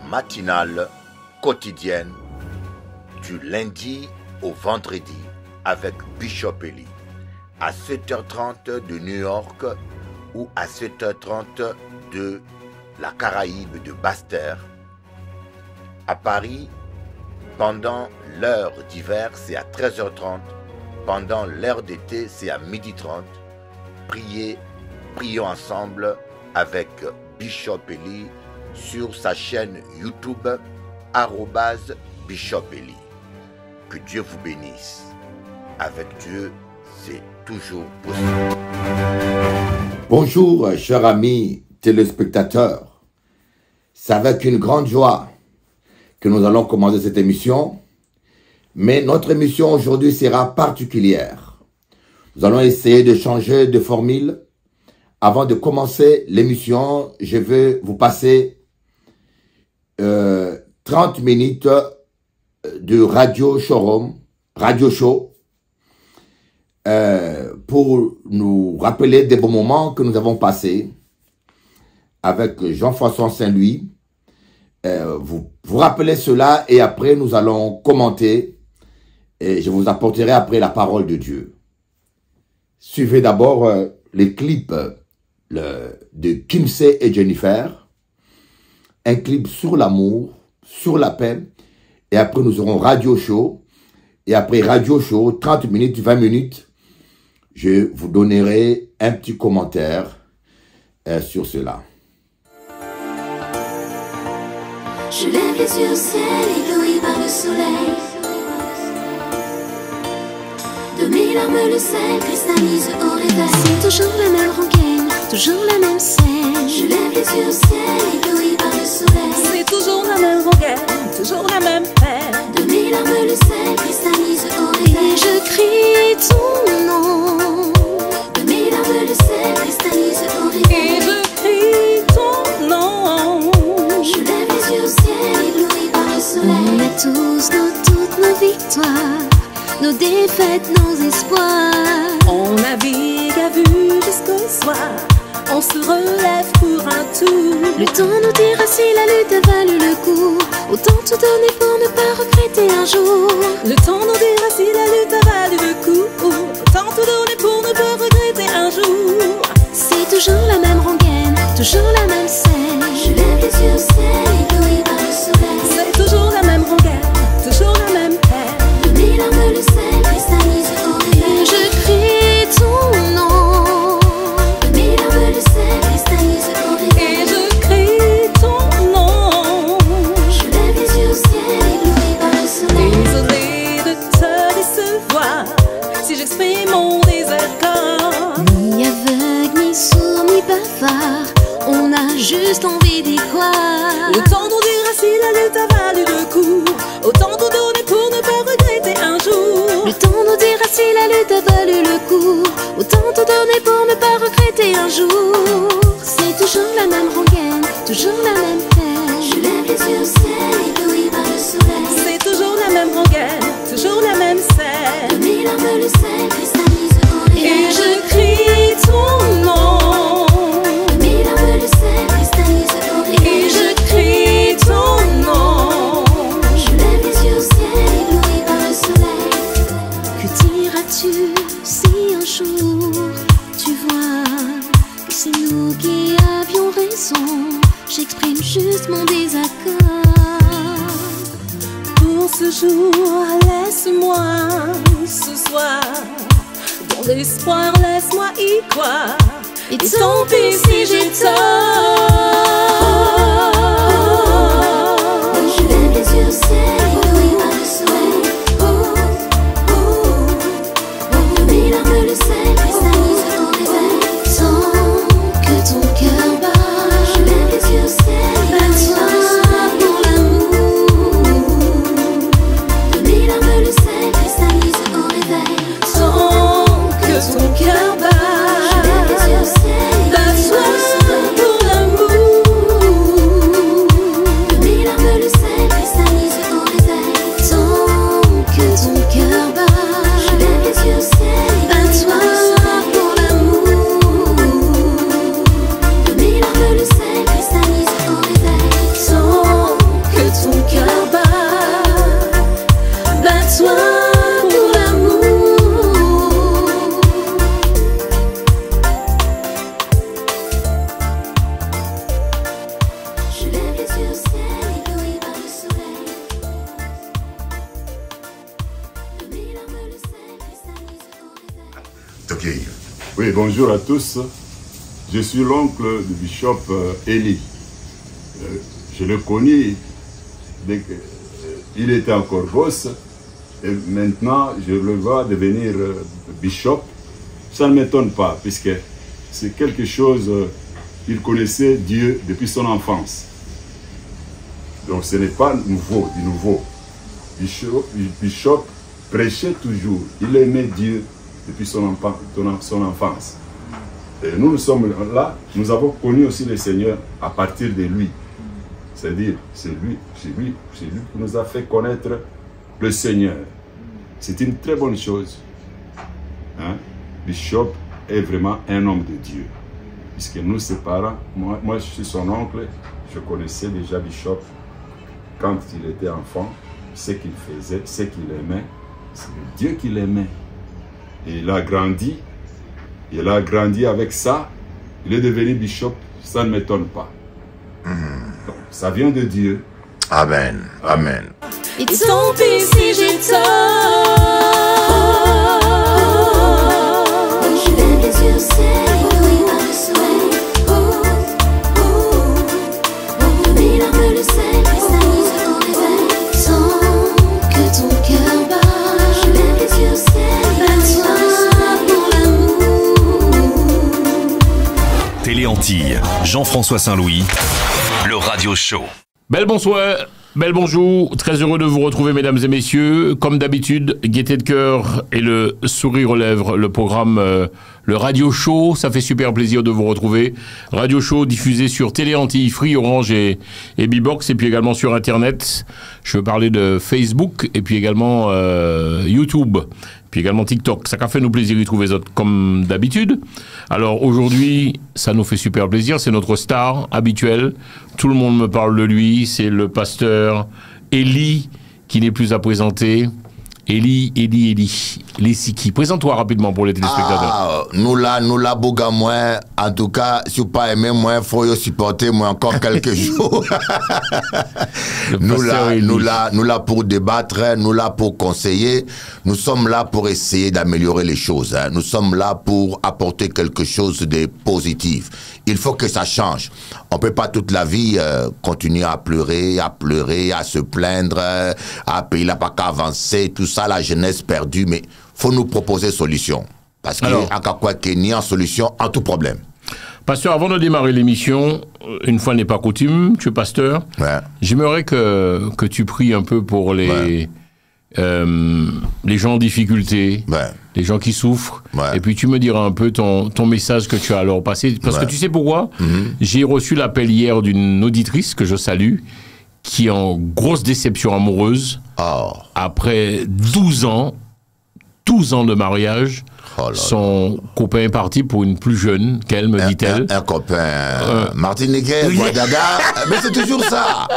matinale quotidienne du lundi au vendredi avec Bishop Eli à 7h30 de New York ou à 7h30 de la Caraïbe de Basse-Terre. À Paris, pendant l'heure d'hiver, c'est à 13h30. Pendant l'heure d'été, c'est à 12h30. Prions ensemble avec Bishop Eli sur sa chaîne YouTube @Bishop Eli. Que Dieu vous bénisse. Avec Dieu, c'est toujours possible. Bonjour, chers amis téléspectateurs. C'est avec une grande joie que nous allons commencer cette émission. Mais notre émission aujourd'hui sera particulière. Nous allons essayer de changer de formule. Avant de commencer l'émission, je vais vous passer 30 minutes de radio showroom, radio show, pour nous rappeler des bons moments que nous avons passés avec Jean-François Saint-Louis. Vous rappelez cela et après nous allons commenter et je vous apporterai après la parole de Dieu. Suivez d'abord les clips de Kimsey et Jennifer, un clip sur l'amour, sur la paix, et après nous aurons Radio Show, et après Radio Show, 30 minutes, 20 minutes, je vous donnerai un petit commentaire sur cela. Je lève les yeux au ciel, ébloui par le soleil. De mes larmes le sel cristallise au réveil. C'est toujours la même rengaine, toujours la même scène. Je lève les yeux au ciel, ébloui par le soleil. C'est toujours la même rengaine, toujours la même peine. De mes larmes le sel cristallise au réveil. Et je crie ton nom. De mes larmes le sel cristallise au réveil. Et je crie ton nom. Je lève les yeux au ciel, ébloui par le soleil. On a tous toutes nos victoires, nos défaites, nos espoirs. On navigue à vue jusqu'au soir. On se relève pour un tour. Le temps nous dira si la lutte a valu le coup. Autant tout donner pour ne pas regretter un jour. Le temps nous dira si la lutte a valu le coup. Autant tout donner pour ne pas regretter un jour. C'est toujours la même rengaine, toujours la même scène. Je lève les yeux au ciel, ébloui par le soleil. C'est toujours la même rengaine, toujours la même peine. De mes larmes le sel cristallise au réveil. Et je crie ton nom. De mes larmes le sel cristallise au réveil. Et je crie ton nom. Je lève les yeux au ciel, ébloui par le soleil. Désolé de te décevoir si j'exprime mon désaccord. Ni aveugle, ni sourd, ni bavard, on a juste envie d'y croire. Le temps nous dira si la lutte a valu le coup. Autant tout donner pour ne pas regretter un jour. Le temps nous dira si la lutte a valu le coup. Autant tout donner pour ne pas regretter un jour. C'est toujours la même rengaine, toujours la même peine. Je lève les yeux au ciel, ébloui par le soleil. C'est toujours la même rengaine, toujours la même De scène. mes larmes le sel cristallise au réveil. Et je crie ton nom. De mes larmes le sel cristallise au réveil. Et je crie ton nom. Je lève les yeux au ciel, ébloui par le soleil. Que diras-tu si un jour tu vois que c'est nous qui avions raison? J'exprime juste mon désaccord. Pour ce jour, laisse-moi ce soir. Dans l'espoir, laisse-moi y croire. Et Tant pis si j'ai tort. Je lève les yeux au ciel, ébloui par le soleil. De mes larmes le sel cristallise au réveil. Tant que ton cœur bat, je lève les yeux au ciel, ébloui par le soleil. Pour l'amour, de mes larmes le sel cristallise au réveil. Tant que ton cœur bat, Je lève les yeux au ciel, ébloui par le soleil. pour l'amour. Oui, bonjour à tous. Je suis l'oncle du bishop Eli. Je le connais dès qu'il était encore gosse. Et maintenant, je le vois devenir bishop. Ça ne m'étonne pas, puisque c'est quelque chose, il connaissait Dieu depuis son enfance. Donc ce n'est pas nouveau, du nouveau. Bishop prêchait toujours. Il aimait Dieu depuis son enfance. Et nous sommes là, nous avons connu aussi le Seigneur à partir de lui. C'est-à-dire, c'est lui qui nous a fait connaître le Seigneur. C'est une très bonne chose. Hein? Bishop est vraiment un homme de Dieu. Puisque nous, ses parents, moi je suis son oncle, je connaissais déjà Bishop quand il était enfant, ce qu'il faisait, ce qu'il aimait, c'est Dieu qu'il aimait. Et il a grandi avec ça, il est devenu bishop, ça ne m'étonne pas. Donc, ça vient de Dieu. Amen. Amen. Et tant pis si j'ai tort. Je lève les yeux au ciel, oui, par le soleil. Mes larmes le sel cristallise ton réveil. Sans que ton cœur bat. Je lève les yeux au ciel, toi pour l'amour. Télé Antilles, Jean-François Saint-Louis, le radio show. Bel bonsoir, bel bonjour, très heureux de vous retrouver mesdames et messieurs. Comme d'habitude, gaieté de cœur et le sourire aux lèvres, le programme le radio show, ça fait super plaisir de vous retrouver. Radio show diffusé sur Télé Antilles, Free, Orange et Bbox, et puis également sur Internet. Je veux parler de Facebook et puis également YouTube, puis également TikTok. Ça fait nous plaisir d'y trouver les autres comme d'habitude. Alors aujourd'hui, ça nous fait super plaisir, c'est notre star habituelle. Tout le monde me parle de lui, c'est le pasteur Eli, qui n'est plus à présenter. Eli Siki. Présente-toi rapidement pour les téléspectateurs. Nous là, Bouga, moi, en tout cas, si vous pas aimé, moi, il faut supporter, moi, encore quelques jours. Nous là pour débattre, nous là pour conseiller, nous sommes là pour essayer d'améliorer les choses. Hein. Nous sommes là pour apporter quelque chose de positif. Il faut que ça change. On peut pas toute la vie continuer à pleurer, à se plaindre, à payer la pas qu'à avancer, tout ça, la jeunesse perdue, mais faut nous proposer solution. Parce qu'il n'y a en solution en tout problème. Pasteur, avant de démarrer l'émission, une fois n'est pas coutume, tu es pasteur, ouais. J'aimerais que tu pries un peu pour les gens en difficulté, ouais. Les gens qui souffrent, ouais. Et puis tu me diras un peu ton message que tu as à leur passer. Parce que tu sais pourquoi? J'ai reçu l'appel hier d'une auditrice que je salue, qui est en grosse déception amoureuse, après 12 ans de mariage. Son copain est parti pour une plus jeune qu'elle, me dit-elle. Un copain martiniquais, Guadaga. Mais c'est toujours ça.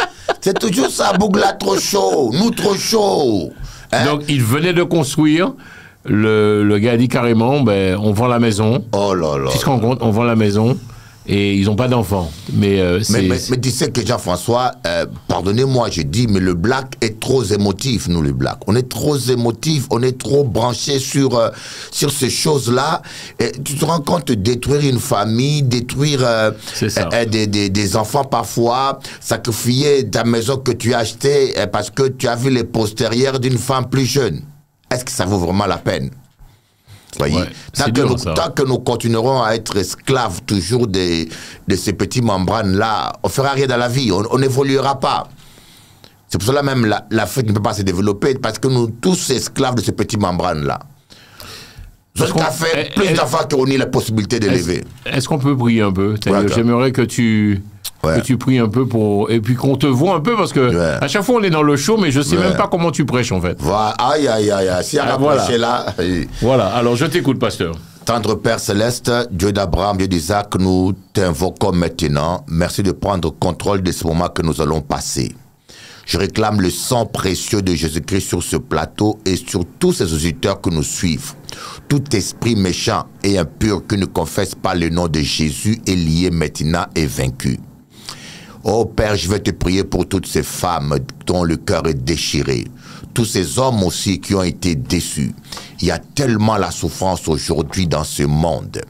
C'est toujours ça, Bougla trop chaud, nous trop chaud. Hein? Donc, il venait de construire. Le gars a dit carrément, on vend la maison. Oh là là. Tu te rends compte, on vend la maison. Et ils n'ont pas d'enfants. Mais tu sais que Jean-François, pardonnez-moi, je dis, mais le black est trop émotif, nous les blacks. On est trop émotif, on est trop branché sur ces choses-là. Et tu te rends compte de détruire une famille, détruire des enfants parfois, sacrifier ta maison que tu as achetée parce que tu as vu les postérieurs d'une femme plus jeune. Est-ce que ça vaut vraiment la peine? Voyez, ouais, tant que nous continuerons à être esclaves toujours de ces petits membranes-là, on ne fera rien dans la vie, on n'évoluera pas. C'est pour cela même l'Afrique ne peut pas se développer, parce que nous tous esclaves de ces petits membranes-là. Parce qu'on fait plus d'enfants qu'on ait la possibilité d'élever. Est-ce qu'on peut prier un peu? J'aimerais que tu pries un peu et puis qu'on te voit un peu, parce que à chaque fois on est dans le show, mais je sais même pas comment tu prêches en fait. Voilà. Aïe, si on a prêché là. Voilà, alors je t'écoute, pasteur. Tendre Père Céleste, Dieu d'Abraham, Dieu d'Isaac, nous t'invoquons maintenant. Merci de prendre contrôle de ce moment que nous allons passer. Je réclame le sang précieux de Jésus-Christ sur ce plateau et sur tous ces auditeurs que nous suivent. Tout esprit méchant et impur qui ne confesse pas le nom de Jésus est lié maintenant et vaincu. Oh Père, je vais te prier pour toutes ces femmes dont le cœur est déchiré. Tous ces hommes aussi qui ont été déçus. Il y a tellement la souffrance aujourd'hui dans ce monde.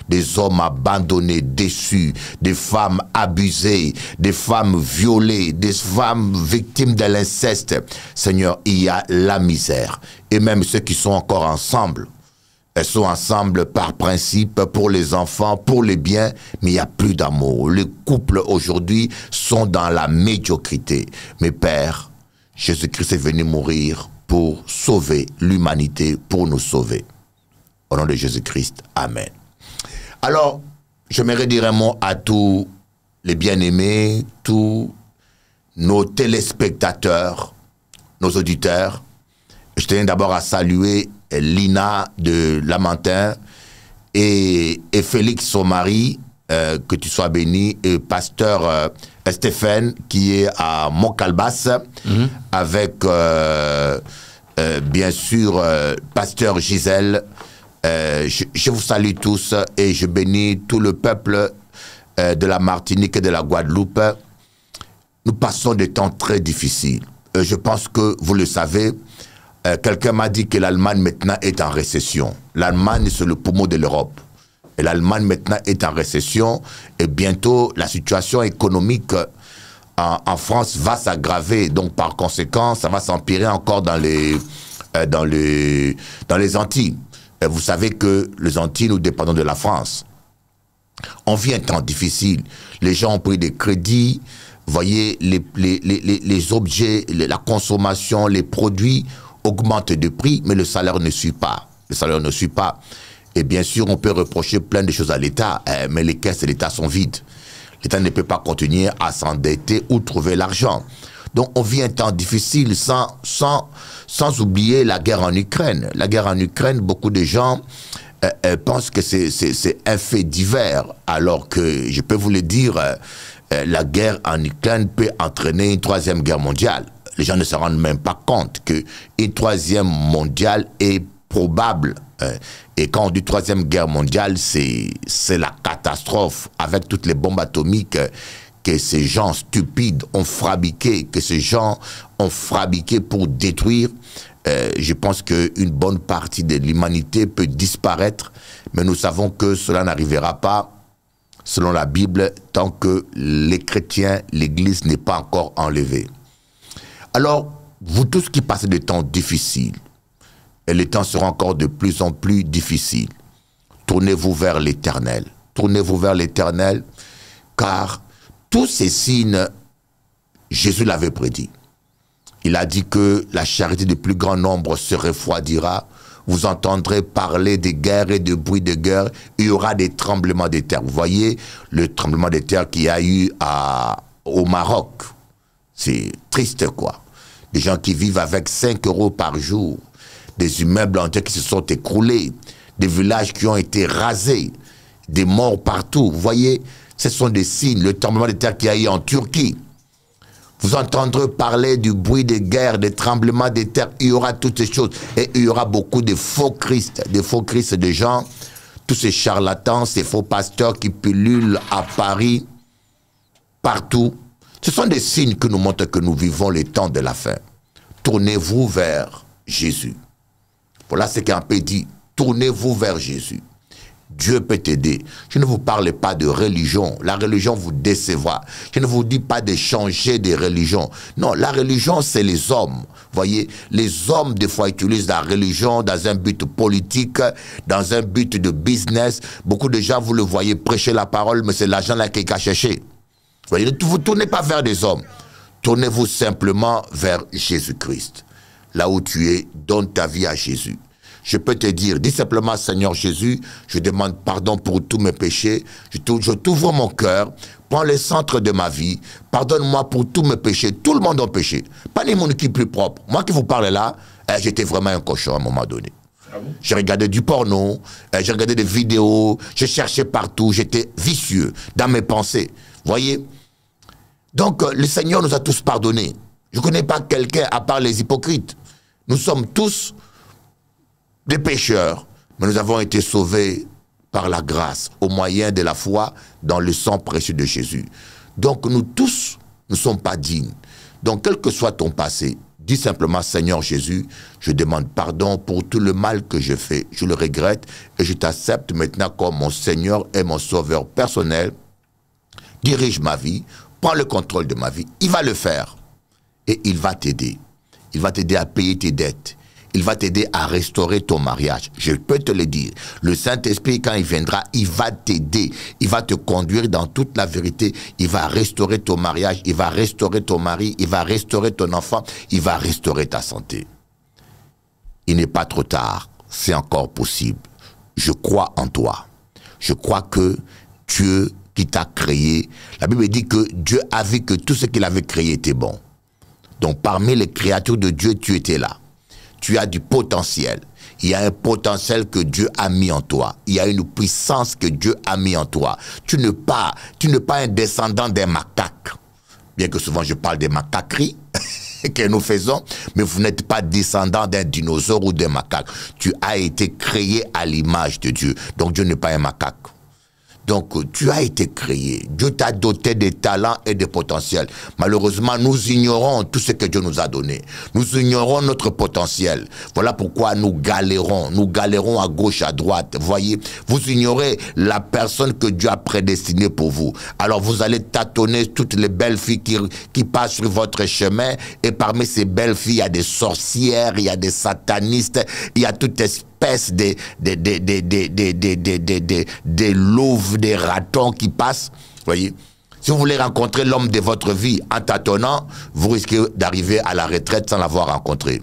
Des hommes abandonnés, déçus, des femmes abusées, des femmes violées, des femmes victimes de l'inceste. Seigneur, il y a la misère. Et même ceux qui sont encore ensemble, elles sont ensemble par principe, pour les enfants, pour les biens, mais il n'y a plus d'amour. Les couples aujourd'hui sont dans la médiocrité. Mais Père, Jésus-Christ est venu mourir pour sauver l'humanité, pour nous sauver. Au nom de Jésus-Christ, Amen. Alors, j'aimerais dire un mot à tous les bien-aimés, tous nos téléspectateurs, nos auditeurs. Je tiens d'abord à saluer Lina de Lamentin et Félix, son mari, que tu sois béni, et pasteur Stéphane, qui est à Montcalbas, avec bien sûr pasteur Gisèle. Je vous salue tous et je bénis tout le peuple de la Martinique et de la Guadeloupe. Nous passons des temps très difficiles. Je pense que vous le savez. Quelqu'un m'a dit que l'Allemagne maintenant est en récession. L'Allemagne, c'est le poumon de l'Europe. Et l'Allemagne maintenant est en récession. Et bientôt, la situation économique en France va s'aggraver. Donc, par conséquent, ça va s'empirer encore dans les Antilles. Et vous savez que les Antilles, nous dépendons de la France. On vit un temps difficile. Les gens ont pris des crédits. Vous voyez, les objets, la consommation, les produits augmente de prix, mais le salaire ne suit pas. Le salaire ne suit pas. Et bien sûr, on peut reprocher plein de choses à l'État, mais les caisses de l'État sont vides. L'État ne peut pas continuer à s'endetter ou trouver l'argent. Donc, on vit un temps difficile sans oublier la guerre en Ukraine. La guerre en Ukraine, beaucoup de gens pensent que c'est un fait divers, alors que, je peux vous le dire, la guerre en Ukraine peut entraîner une troisième guerre mondiale. Les gens ne se rendent même pas compte qu'une troisième mondiale est probable. Et quand on dit troisième guerre mondiale, c'est la catastrophe avec toutes les bombes atomiques que ces gens stupides ont fabriquées, pour détruire. Je pense qu'une bonne partie de l'humanité peut disparaître, mais nous savons que cela n'arrivera pas, selon la Bible, tant que les chrétiens, l'Église n'est pas encore enlevée. Alors, vous tous qui passez des temps difficiles, et les temps seront encore de plus en plus difficiles, tournez-vous vers l'Éternel. Tournez-vous vers l'Éternel, car tous ces signes, Jésus l'avait prédit. Il a dit que la charité du plus grand nombre se refroidira. Vous entendrez parler de guerre et de bruit de guerre. Il y aura des tremblements de terre. Vous voyez le tremblement de terre qu'il y a eu au Maroc. C'est triste, quoi. Des gens qui vivent avec 5 € par jour. Des immeubles entiers qui se sont écroulés. Des villages qui ont été rasés. Des morts partout. Vous voyez, ce sont des signes. Le tremblement de terre qu'il y a eu en Turquie. Vous entendrez parler du bruit de guerre, des tremblements de terre. Il y aura toutes ces choses. Et il y aura beaucoup de faux Christ. Des faux Christ de gens. Tous ces charlatans, ces faux pasteurs qui pullulent à Paris. Partout. Ce sont des signes qui nous montrent que nous vivons les temps de la fin. Tournez-vous vers Jésus. Voilà ce qu'un peu dit. Tournez-vous vers Jésus. Dieu peut t'aider. Je ne vous parle pas de religion. La religion vous décevra. Je ne vous dis pas de changer de religion. Non, la religion, c'est les hommes. Voyez, les hommes, des fois, utilisent la religion dans un but politique, dans un but de business. Beaucoup de gens, vous le voyez, prêcher la parole, mais c'est l'argent là qui est chercher. Voyez, vous ne tournez pas vers des hommes. Tournez-vous simplement vers Jésus-Christ. Là où tu es, donne ta vie à Jésus. Je peux te dire, dis simplement, Seigneur Jésus, je demande pardon pour tous mes péchés. Je t'ouvre mon cœur, prends le centre de ma vie, pardonne-moi pour tous mes péchés. Tout le monde a péché. Pas ni mon équipe plus propre. Moi qui vous parle là, j'étais vraiment un cochon à un moment donné. Ah bon? J'ai regardé du porno, j'ai regardé des vidéos, j'ai cherché partout, j'étais vicieux dans mes pensées. Voyez? Donc, le Seigneur nous a tous pardonnés. Je ne connais pas quelqu'un à part les hypocrites. Nous sommes tous des pécheurs, mais nous avons été sauvés par la grâce, au moyen de la foi dans le sang précieux de Jésus. Donc, nous tous ne sommes pas dignes. Donc, quel que soit ton passé, Dis simplement, Seigneur Jésus, je demande pardon pour tout le mal que je fais. Je le regrette et je t'accepte maintenant comme mon Seigneur et mon Sauveur personnel. Dirige ma vie, prends le contrôle de ma vie. Il va le faire et il va t'aider. Il va t'aider à payer tes dettes. Il va t'aider à restaurer ton mariage. Je peux te le dire. Le Saint-Esprit, quand il viendra, il va t'aider. Il va te conduire dans toute la vérité. Il va restaurer ton mariage. Il va restaurer ton mari. Il va restaurer ton enfant. Il va restaurer ta santé. Il n'est pas trop tard. C'est encore possible. Je crois en toi. Je crois que Dieu qui t'a créé, la Bible dit que Dieu a vu que tout ce qu'il avait créé était bon. Donc parmi les créatures de Dieu, tu étais là. Tu as du potentiel. Il y a un potentiel que Dieu a mis en toi. Il y a une puissance que Dieu a mis en toi. Tu n'es pas un descendant des macaques. Bien que souvent je parle des macaqueries que nous faisons, mais vous n'êtes pas descendant d'un dinosaure ou d'un macaque. Tu as été créé à l'image de Dieu. Donc Dieu n'est pas un macaque. Donc, tu as été créé. Dieu t'a doté des talents et des potentiels. Malheureusement, nous ignorons tout ce que Dieu nous a donné. Nous ignorons notre potentiel. Voilà pourquoi nous galérons. Nous galérons à gauche, à droite. Voyez, vous ignorez la personne que Dieu a prédestinée pour vous. Alors, vous allez tâtonner toutes les belles filles qui passent sur votre chemin. Et parmi ces belles filles, il y a des sorcières, il y a des satanistes, il y a toute espèce des louves, des ratons qui passent. Voyez, si vous voulez rencontrer l'homme de votre vie en tâtonnant, vous risquez d'arriver à la retraite sans l'avoir rencontré.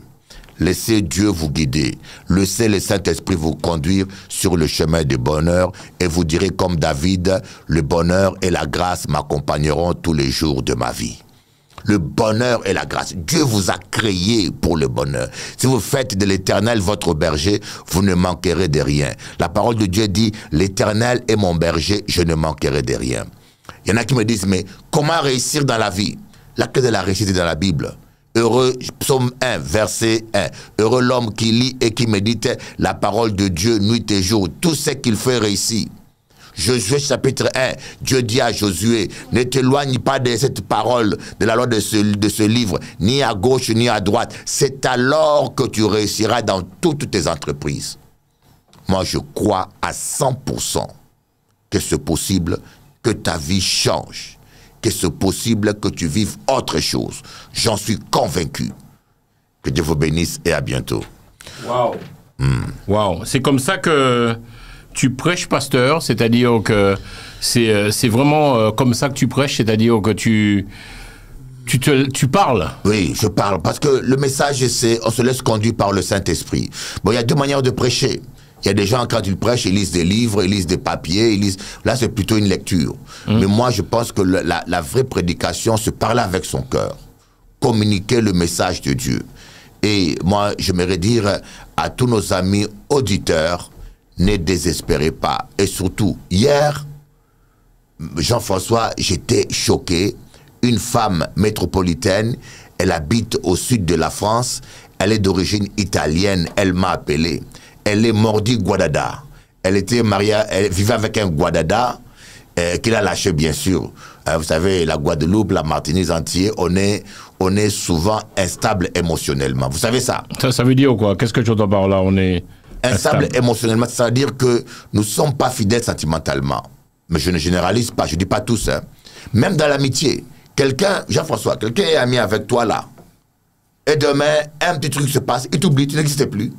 Laissez Dieu vous guider. Laissez le Saint-Esprit vous conduire sur le chemin du bonheur et vous direz comme David, le bonheur et la grâce m'accompagneront tous les jours de ma vie. Le bonheur et la grâce. Dieu vous a créé pour le bonheur. Si vous faites de l'Éternel votre berger, vous ne manquerez de rien. La parole de Dieu dit, l'Éternel est mon berger, je ne manquerai de rien. Il y en a qui me disent, mais comment réussir dans la vie? Laquelle est la réussite dans la Bible? Heureux, psaume 1, verset 1. Heureux l'homme qui lit et qui médite la parole de Dieu nuit et jour. Tout ce qu'il fait réussit. Josué chapitre 1, Dieu dit à Josué, ne t'éloigne pas de cette parole, de la loi de ce livre, ni à gauche ni à droite. C'est alors que tu réussiras dans toutes tes entreprises. Moi, je crois à 100% que c'est possible que ta vie change, que c'est possible que tu vives autre chose. J'en suis convaincu. Que Dieu vous bénisse et à bientôt. Waouh. Waouh. C'est comme ça que tu prêches, pasteur, c'est-à-dire que c'est vraiment comme ça que tu prêches, c'est-à-dire que tu parles. Oui, je parle, parce que le message, c'est on se laisse conduire par le Saint-Esprit. Bon, il y a deux manières de prêcher. Il y a des gens, quand ils prêchent, ils lisent des livres, ils lisent des papiers, ils lisent... Là, c'est plutôt une lecture. Mais moi, je pense que la vraie prédication, c'est parler avec son cœur, communiquer le message de Dieu. Et moi, j'aimerais dire à tous nos amis auditeurs, ne désespérez pas. Et surtout, hier, Jean-François, j'étais choqué. Une femme métropolitaine, elle habite au sud de la France, elle est d'origine italienne, elle m'a appelé. Elle est Mordi Guadada. Elle était mariée, elle vivait avec un Guadada qu'il a lâché, bien sûr. Vous savez, la Guadeloupe, la Martinique entière, on est souvent instable émotionnellement. Vous savez ça? Ça veut dire quoi? Qu'est-ce que tu entends par là? On est instable émotionnellement, c'est-à-dire que nous ne sommes pas fidèles sentimentalement. Mais je ne généralise pas, je ne dis pas tous. Hein. Même dans l'amitié, quelqu'un, Jean-François, quelqu'un est ami avec toi là, et demain, un petit truc se passe, il t'oublie, tu n'existes plus.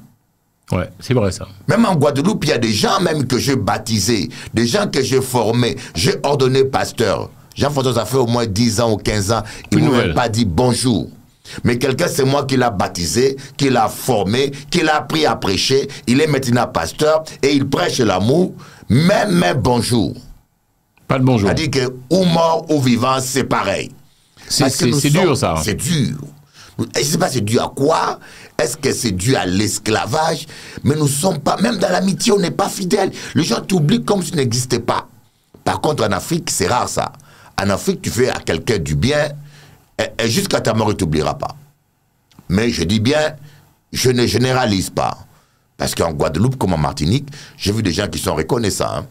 Ouais, c'est vrai ça. Même en Guadeloupe, il y a des gens même que j'ai baptisés, des gens que j'ai formés, j'ai ordonné pasteur. Jean-François, ça fait au moins 10 ans ou 15 ans, il ne m'a même pas dit bonjour. Mais quelqu'un, c'est moi qui l'a baptisé, qui l'a formé, qui l'a appris à prêcher. Il est maintenant pasteur et il prêche l'amour, même bonjour. Pas de bonjour. C'est-à-dire que ou mort ou vivant, c'est pareil. C'est dur ça. C'est dur. Je ne sais pas c'est dû à quoi. Est-ce que c'est dû à l'esclavage? Mais nous ne sommes pas, même dans l'amitié, on n'est pas fidèles. Les gens t'oublient comme si tu n'existais pas. Par contre, en Afrique, c'est rare ça. En Afrique, tu fais à quelqu'un du bien, et jusqu'à ta mort, il ne t'oubliera pas. Mais je dis bien, je ne généralise pas. Parce qu'en Guadeloupe, comme en Martinique, j'ai vu des gens qui sont reconnaissants. Hein.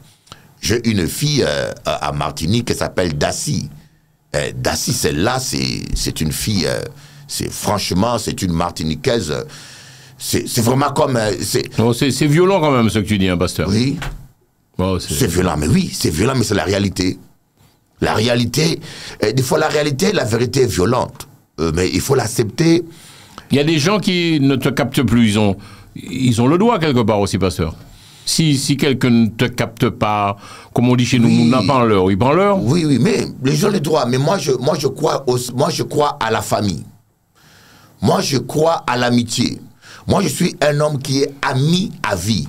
J'ai une fille à Martinique qui s'appelle Dassi. Dassi, celle-là, c'est une fille... franchement, c'est une Martiniquaise. C'est vraiment comme... C'est violent quand même ce que tu dis, hein, pasteur. Oui. Oh, c'est violent, mais oui, c'est violent, mais c'est la réalité. La réalité, des fois la réalité, la vérité est violente. Mais il faut l'accepter. Il y a des gens qui ne te captent plus, ils ont le doigt quelque part aussi, pasteur. Si quelqu'un ne te capte pas, comme on dit chez nous, on n'a pas l'heure, il prend l'heure. Oui, oui, mais les gens ont le droit. Mais moi, je crois à la famille. Moi, je crois à l'amitié. Moi, je suis un homme qui est ami à vie.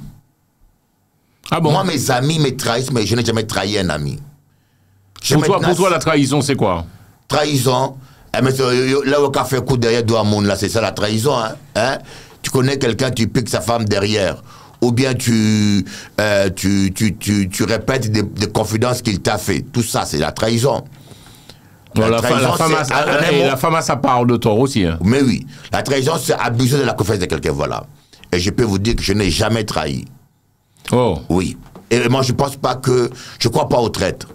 Ah bon? Moi, mes amis me trahissent, mais je n'ai jamais trahi un ami. Pour toi, la trahison, c'est quoi? Trahison, là où on fait coup derrière doigt monde, là, c'est ça la trahison. Hein? Tu connais quelqu'un, tu piques sa femme derrière. Ou bien tu répètes des confidences qu'il t'a fait. Tout ça, c'est la trahison. Bon, la femme a sa part de tort aussi. Hein. Mais oui, la trahison, c'est abuser de la confiance de quelqu'un, voilà. Et je peux vous dire que je n'ai jamais trahi. Oh. Oui. Et moi, je pense pas que... Je crois pas au traître.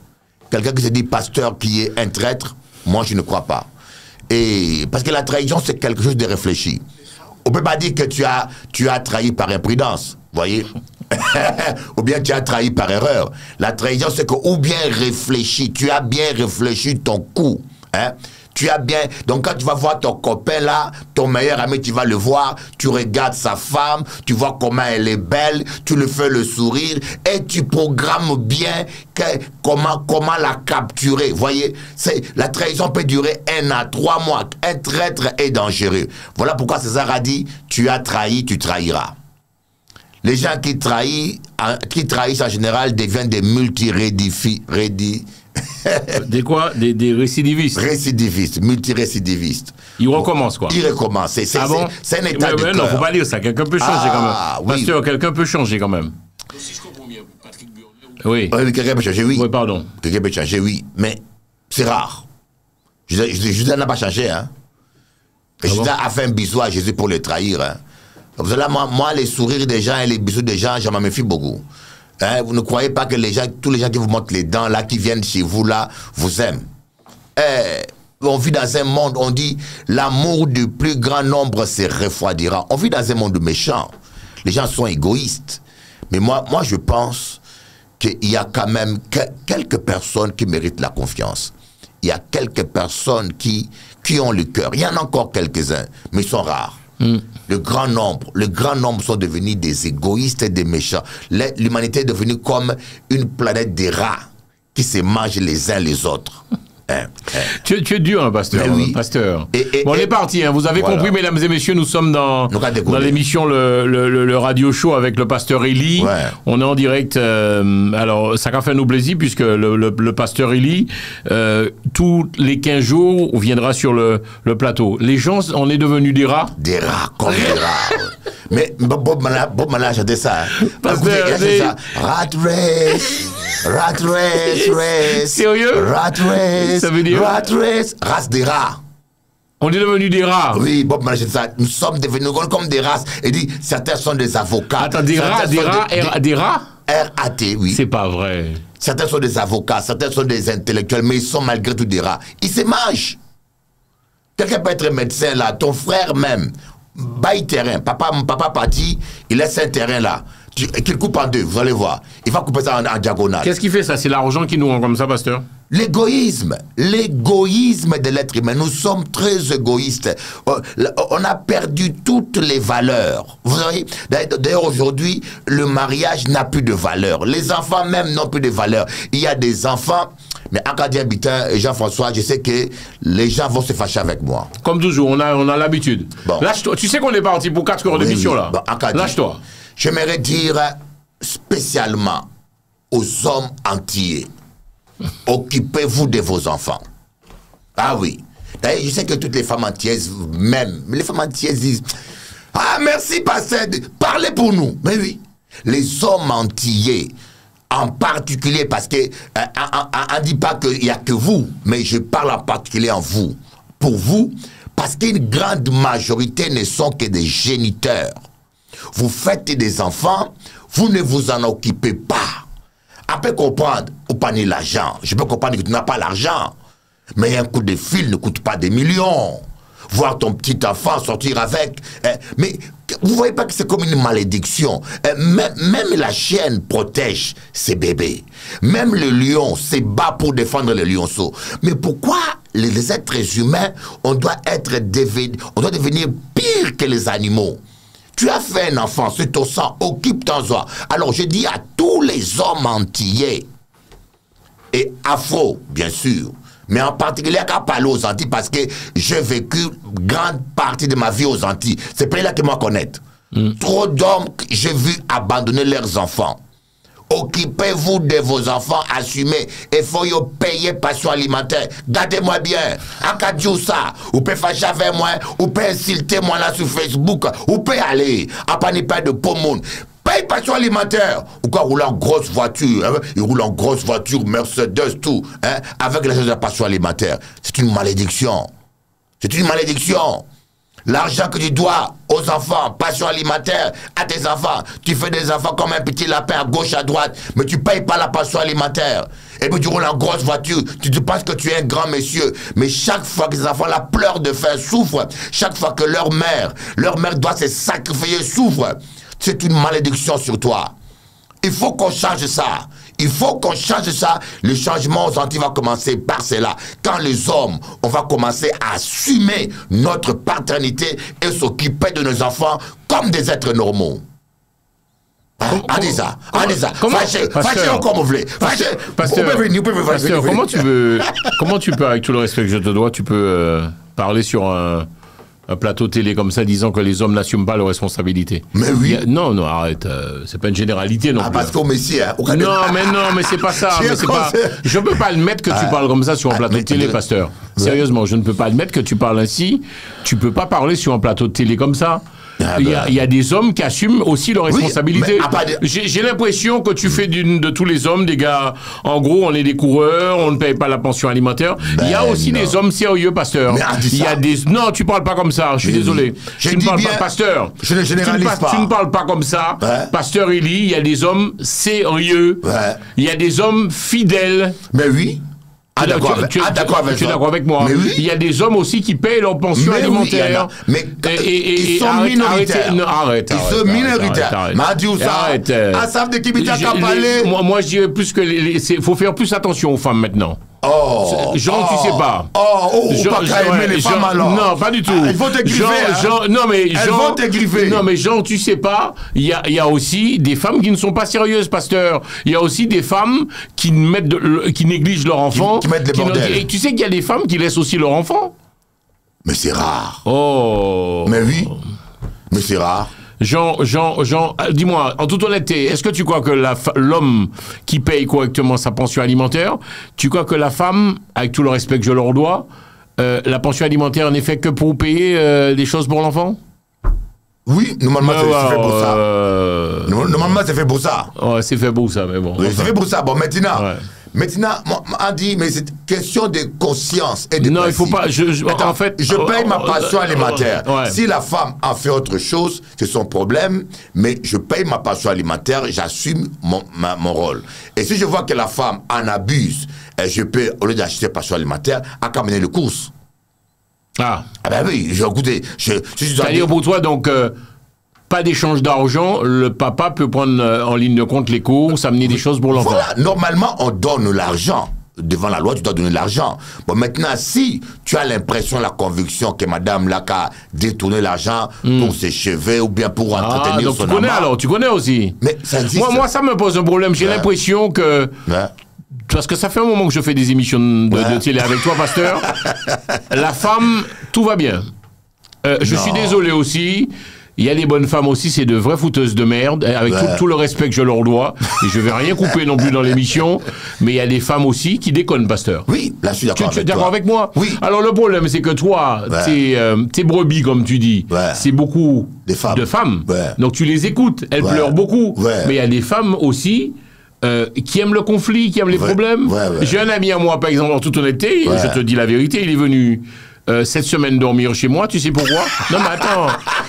Quelqu'un qui se dit pasteur qui est un traître, moi, je ne crois pas. Et parce que la trahison, c'est quelque chose de réfléchi. On peut pas dire que tu as trahi par imprudence, voyez. Ou bien tu as trahi par erreur. La trahison, c'est que ou bien réfléchi, tu as bien réfléchi ton coup. Hein? Tu as bien... Donc quand tu vas voir ton copain là, ton meilleur ami, tu vas le voir, tu regardes sa femme, tu vois comment elle est belle, tu lui fais le sourire et tu programmes bien comment la capturer. Voyez, la trahison peut durer 1 à 3 mois. Un traître est dangereux. Voilà pourquoi César a dit, tu as trahi, tu trahiras. Les gens qui trahissent en général deviennent des Des quoi? Des récidivistes. Récidivistes, multirécidivistes. Ils recommencent quoi? Ils recommencent. C'est un état de cœur. Non, faut pas dire ça. Quelqu'un peut changer quand même. Oui. Pasteur, quelqu'un peut changer quand même. Si je comprends bien, Patrick Burnier. Oui. Oui, quelqu'un peut changer, oui. Oui, pardon. Quelqu'un peut changer, oui. Mais c'est rare. Jésus n'a pas changé, hein. Jésus a fait un bisou à Jésus pour le trahir, hein. Vous savez, moi, les sourires des gens et les bisous des gens, j'en m'en méfie beaucoup. Hein, vous ne croyez pas que tous les gens qui vous montrent les dents, là, qui viennent chez vous, là, vous aiment. On vit dans un monde, on dit, l'amour du plus grand nombre se refroidira. On vit dans un monde méchant. Les gens sont égoïstes. Mais moi je pense qu'il y a quand même quelques personnes qui méritent la confiance. Il y a quelques personnes qui ont le cœur. Il y en a encore quelques-uns, mais ils sont rares. Le grand nombre sont devenus des égoïstes et des méchants. L'humanité est devenue comme une planète des rats qui se mangent les uns les autres. Tu es dur, hein, pasteur. Oui. Pasteur. On est parti. Hein. Vous avez compris, mesdames et messieurs, nous sommes dans l'émission le radio show avec le pasteur Élie. Ouais. On est en direct. Alors, ça a fait nous plaisir puisque le pasteur Élie, tous les 15 jours, on viendra sur le plateau. Les gens, on est devenus des rats. Des rats, comme des rats. Mais Bob Marley a chanté ça. Écoutez, ça. Rat race. Rat race, race. Sérieux? Rat race. Ça veut dire? Rat race. Race des rats. On est devenus des rats. Oui, Bob Marley a chanté ça. Nous sommes devenus comme des races. Et dit, certains sont des avocats. Attends, des rats? R-A-T, oui. C'est pas vrai. Certains sont des avocats, certains sont des intellectuels, mais ils sont malgré tout des rats. Ils se mangent. Quelqu'un peut être médecin là, ton frère même. Baille terrain. Papa parti, il laisse un terrain là. Qu'il coupe en deux, vous allez voir. Il va couper ça en diagonale. Qu'est-ce qui fait ça? C'est l'argent qui nous rend comme ça, pasteur? L'égoïsme de l'être humain. Nous sommes très égoïstes. On a perdu toutes les valeurs. Vous voyez, d'ailleurs aujourd'hui, le mariage n'a plus de valeur. Les enfants même n'ont plus de valeur. Il y a des enfants, mais Acadien Bitin et Jean-François, je sais que les gens vont se fâcher avec moi. Comme toujours, on a l'habitude. Bon. Lâche-toi. Tu sais qu'on est parti pour 4 heures d'émission là. Bon, lâche-toi. J'aimerais dire spécialement aux hommes entiers, occupez-vous de vos enfants. Ah oui. D'ailleurs, je sais que toutes les femmes entières, même, les femmes entières disent, ah merci pasteur, parlez pour nous. Mais oui, les hommes entiers, en particulier, parce que on ne dit pas qu'il n'y a que vous, mais je parle en particulier en vous. Pour vous, parce qu'une grande majorité ne sont que des géniteurs. Vous faites des enfants, vous ne vous en occupez pas. On peut comprendre, vous prenez l'argent. Je peux comprendre que tu n'as pas l'argent. Mais un coup de fil ne coûte pas des millions. voir ton petit enfant sortir avec. Mais vous voyez pas que c'est comme une malédiction. Même la chienne protège ses bébés. Même le lion se bat pour défendre les lionceaux. Mais pourquoi les êtres humains, on doit devenir pire que les animaux? Tu as fait un enfant, c'est ton sang, occupe-t'en-en. Alors je dis à tous les hommes antillais, et afro, bien sûr, mais en particulier à parler aux Antilles, parce que j'ai vécu grande partie de ma vie aux Antilles. C'est pays là qui m'en connaissent. Trop d'hommes, j'ai vu abandonner leurs enfants. Occupez-vous de vos enfants, assumez. Il faut y payer pension alimentaire. Gardez-moi bien. En cas de ça, vous pouvez fâcher avec moi, vous pouvez insulter moi là sur Facebook, vous pouvez aller à Panipé de Pomone. Paye pension alimentaire. Ou quoi, rouler en grosse voiture. Hein? Ils roulent en grosse voiture, Mercedes, tout. Hein? Avec la pension alimentaire. C'est une malédiction. C'est une malédiction. L'argent que tu dois aux enfants, pension alimentaire, à tes enfants, tu fais des enfants comme un petit lapin à gauche, à droite, mais tu ne payes pas la pension alimentaire. Et puis tu roules en grosse voiture, tu te penses que tu es un grand monsieur, mais chaque fois que ces enfants-là pleurent de faim, souffrent, chaque fois que leur mère doit se sacrifier, souffre, c'est une malédiction sur toi. Il faut qu'on change ça. Il faut qu'on change ça. Le changement aux Antilles va commencer par cela. Quand les hommes, on va commencer à assumer notre paternité et s'occuper de nos enfants comme des êtres normaux. Allez ça. Fâchez encore, vous voulez. Pasteur, comment tu peux, avec tout le respect que je te dois, tu peux parler sur un plateau télé comme ça, disant que les hommes n'assument pas leurs responsabilités. Mais oui. Non, arrête. C'est pas une généralité non plus. Parce qu'au Messie, hein. Non, mais c'est pas ça. Je peux pas admettre que tu parles comme ça sur un plateau de télé, pasteur. Sérieusement, je ne peux pas admettre que tu parles ainsi. Tu peux pas parler sur un plateau de télé comme ça. Il y a des hommes qui assument aussi leurs responsabilités. J'ai l'impression que tu fais de tous les hommes des gars. En gros, on est des coureurs, on ne paye pas la pension alimentaire. Il y a aussi des hommes sérieux, pasteur. Non, tu parles pas comme ça. Je suis désolé. Tu ne parles pas, pasteur. Je ne généralise pas. Tu ne parles pas comme ça, pasteur Élie. Il y a des hommes sérieux. Il y a des hommes fidèles. Mais oui. Tu es d'accord avec moi. Oui. Il y a des hommes aussi qui payent leur pension alimentaire. Mais ils sont minoritaires. Arrête. Ils sont minoritaires. Moi, je dirais plus que il faut faire plus attention aux femmes maintenant. Tu sais pas. Pas les femmes alors. Non, pas du tout. Ils vont te griffer. Elles vont te griffer. Non, mais tu sais pas. Il y a aussi des femmes qui ne sont pas sérieuses, pasteur. Il y a aussi des femmes qui négligent leur enfant. Qui mettent les bordels. Et tu sais qu'il y a des femmes qui laissent aussi leur enfant. Mais c'est rare. Mais oui. Mais c'est rare. Jean, dis-moi, en toute honnêteté, est-ce que tu crois que l'homme qui paye correctement sa pension alimentaire, tu crois que la femme, avec tout le respect que je leur dois, la pension alimentaire n'est fait que pour payer des choses pour l'enfant? Oui, normalement c'est fait pour ça. Normalement c'est fait pour ça. Ouais, c'est fait pour ça, mais bon. Oui, c'est fait pour ça. Bon, maintenant, on dit, mais c'est question de conscience et de non, principe. Il faut pas. Je paye ma pension alimentaire. Si la femme en fait autre chose, c'est son problème, mais je paye ma pension alimentaire, j'assume mon rôle. Et si je vois que la femme en abuse, je peux, au lieu d'acheter pension alimentaire, amener les courses. Ah ben oui, écoutez, c'est-à-dire pour toi, donc, pas d'échange d'argent, le papa peut prendre en ligne de compte les courses, amener des choses pour l'enfant. Voilà, normalement, on donne l'argent. Devant la loi, tu dois donner l'argent. Bon, maintenant, si tu as l'impression, la conviction que madame là a détourné l'argent pour ses cheveux ou bien pour entretenir son donc tu connais aussi. Mais ça existe. Moi, ça me pose un problème. J'ai l'impression que... Parce que ça fait un moment que je fais des émissions de télé avec toi, pasteur. La femme, tout va bien. Je suis désolé aussi. Il y a des bonnes femmes aussi, c'est de vraies fouteuses de merde, avec tout le respect que je leur dois. Et je vais rien couper non plus dans l'émission. Mais il y a des femmes aussi qui déconnent, pasteur. Oui, là je suis d'accord avec toi. Tu es d'accord avec moi? Oui. Alors le problème, c'est que toi, tes brebis, comme tu dis, c'est beaucoup de femmes. Donc tu les écoutes, elles pleurent beaucoup. Mais il y a des femmes aussi... qui aiment le conflit, qui aiment les problèmes. J'ai un ami à moi, par exemple, en toute honnêteté, je te dis la vérité, il est venu cette semaine dormir chez moi. Tu sais pourquoi? Non, mais attends.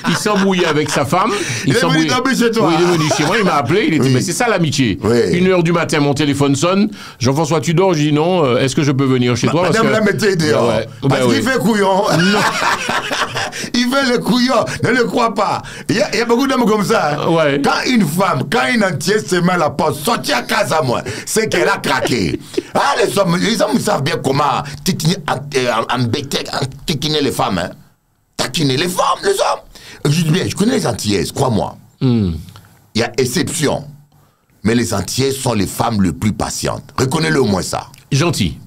Il s'embrouillait avec sa femme. Il est venu dormir chez toi. Oui, il est venu chez moi. Il m'a appelé. Il a dit, Oui. mais c'est ça l'amitié. Oui. 1h du matin, mon téléphone sonne. Jean-François, tu dors? Je dis non. Est-ce que je peux venir chez toi? Madame la mettez dehors. Ouais. Parce Ben qu'il oui. fait couillon. Il fait le couillon. Ne le crois pas. Il y a beaucoup d'hommes comme ça. Hein. Ouais. Quand une entière se met à la porte, sortir à casa à moi, c'est qu'elle a craqué. Ah, les hommes savent bien comment tiquiner les femmes. Hein. Taquiner les femmes, les hommes. Je dis bien, je connais les Antillaises, crois-moi. Il y a exception. Mais les Antillaises sont les femmes les plus patientes. Reconnais-le au moins ça. Gentil.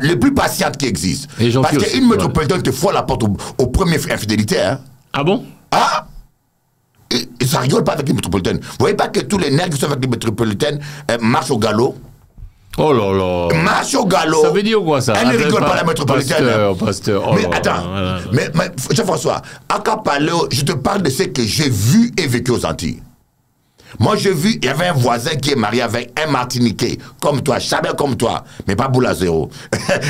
Les plus patientes qui existent. Et gentil Parce aussi, qu'une métropolitaine te fout à la porte au premier infidélité. Hein. Ah bon? Ah! Et ça rigole pas avec les métropolitaines. Vous voyez pas que tous les nègres qui sont avec les métropolitaines marchent au galop? Oh là là. Marche au galop. Ça veut dire quoi ça? Elle ne rigole pas la métropolitaine. Pasteur. Oh mais là attends, là. mais Jean-François, à Capaleo, je te parle de ce que j'ai vu et vécu aux Antilles. Moi, j'ai vu, il y avait un voisin qui est marié avec un Martiniquais, comme toi, Chabert comme toi, mais pas boule à zéro.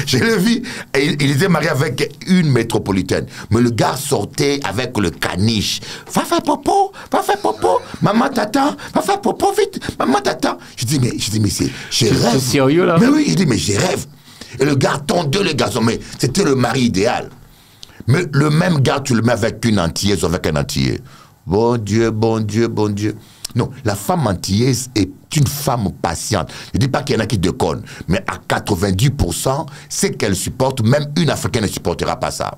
Je l'ai vu, et il était marié avec une métropolitaine. Mais le gars sortait avec le caniche. Va faire popo, maman t'attend, va faire popo vite, maman t'attend. Je dis, mais je rêve. C'est sérieux là? Mais oui, je dis, mais je rêve. Et le gars tondait les gazons, mais c'était le mari idéal. Mais le même gars, tu le mets avec une antillaise ou avec un antillais. Bon Dieu, bon Dieu, bon Dieu. Non, la femme antillaise est une femme patiente. Je ne dis pas qu'il y en a qui déconnent, mais à 90%, c'est qu'elle supporte, même une africaine ne supportera pas ça.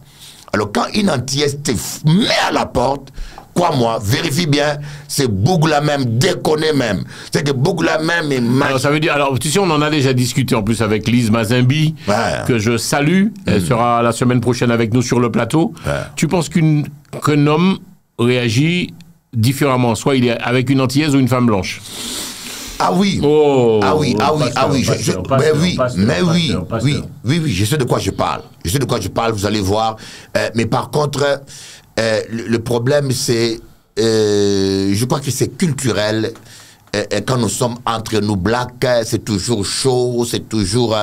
Alors quand une antillaise te met à la porte, crois-moi, vérifie bien, c'est Bougla même, déconner même. C'est que Bougla même est mal. Alors ça veut dire, alors tu sais, on en a déjà discuté en plus avec Lise Mazimbi, Ouais. que je salue. Elle sera la semaine prochaine avec nous sur le plateau. Ouais. Tu penses qu'un homme réagit différemment, soit il est avec une antillaise ou une femme blanche? Ah oui. Oh, Ah oui, ah oui, ah oui. Mais oui, je sais de quoi je parle. Je sais de quoi je parle, vous allez voir. Mais par contre, le problème, c'est, je crois que c'est culturel. Quand nous sommes entre nous blacks, c'est toujours chaud, c'est toujours...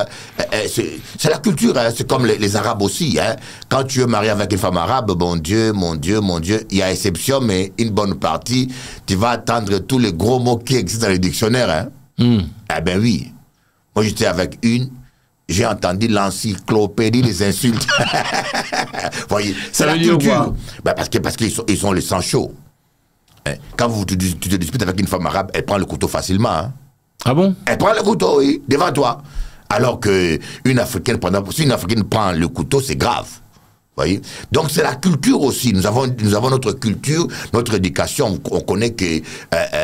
c'est la culture, hein, c'est comme les Arabes aussi. Hein. Quand tu es marié avec une femme arabe, mon Dieu, il y a exception, mais une bonne partie, tu vas attendre tous les gros mots qui existent dans les dictionnaires. Hein. Eh ben oui. Moi, j'étais avec une, j'ai entendu l'encyclopédie des insultes. Voyez, c'est la veut dire culture. quoi? Ben parce qu'ils ont le sang chaud. Quand tu te disputes avec une femme arabe, elle prend le couteau facilement. Hein. Ah bon? Elle prend le couteau, oui, devant toi. Alors qu'une Africaine, si une Africaine prend le couteau, c'est grave. Voyez? Donc c'est la culture aussi. Nous avons notre culture, notre éducation. On connaît que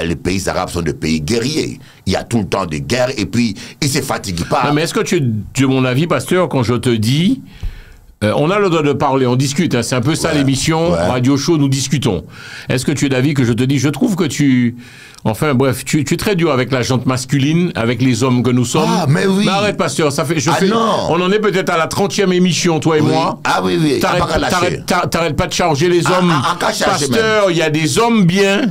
les pays arabes sont des pays guerriers. Il y a tout le temps des guerres et puis ils ne se fatiguent pas. Non, mais est-ce que tu es mon avis, pasteur, quand je te dis... on a le droit de parler, on discute, hein, c'est un peu ça l'émission, Radio Show, nous discutons. Est-ce que tu es d'avis que je te dis, je trouve que tu... Enfin bref, tu es très dur avec la gente masculine, avec les hommes que nous sommes. Ah, mais oui. Mais arrête, pasteur, ça fait... non. On en est peut-être à la 30e émission, toi et moi. Ah oui. T'arrêtes pas de charger les hommes. Pasteur, il y a des hommes bien...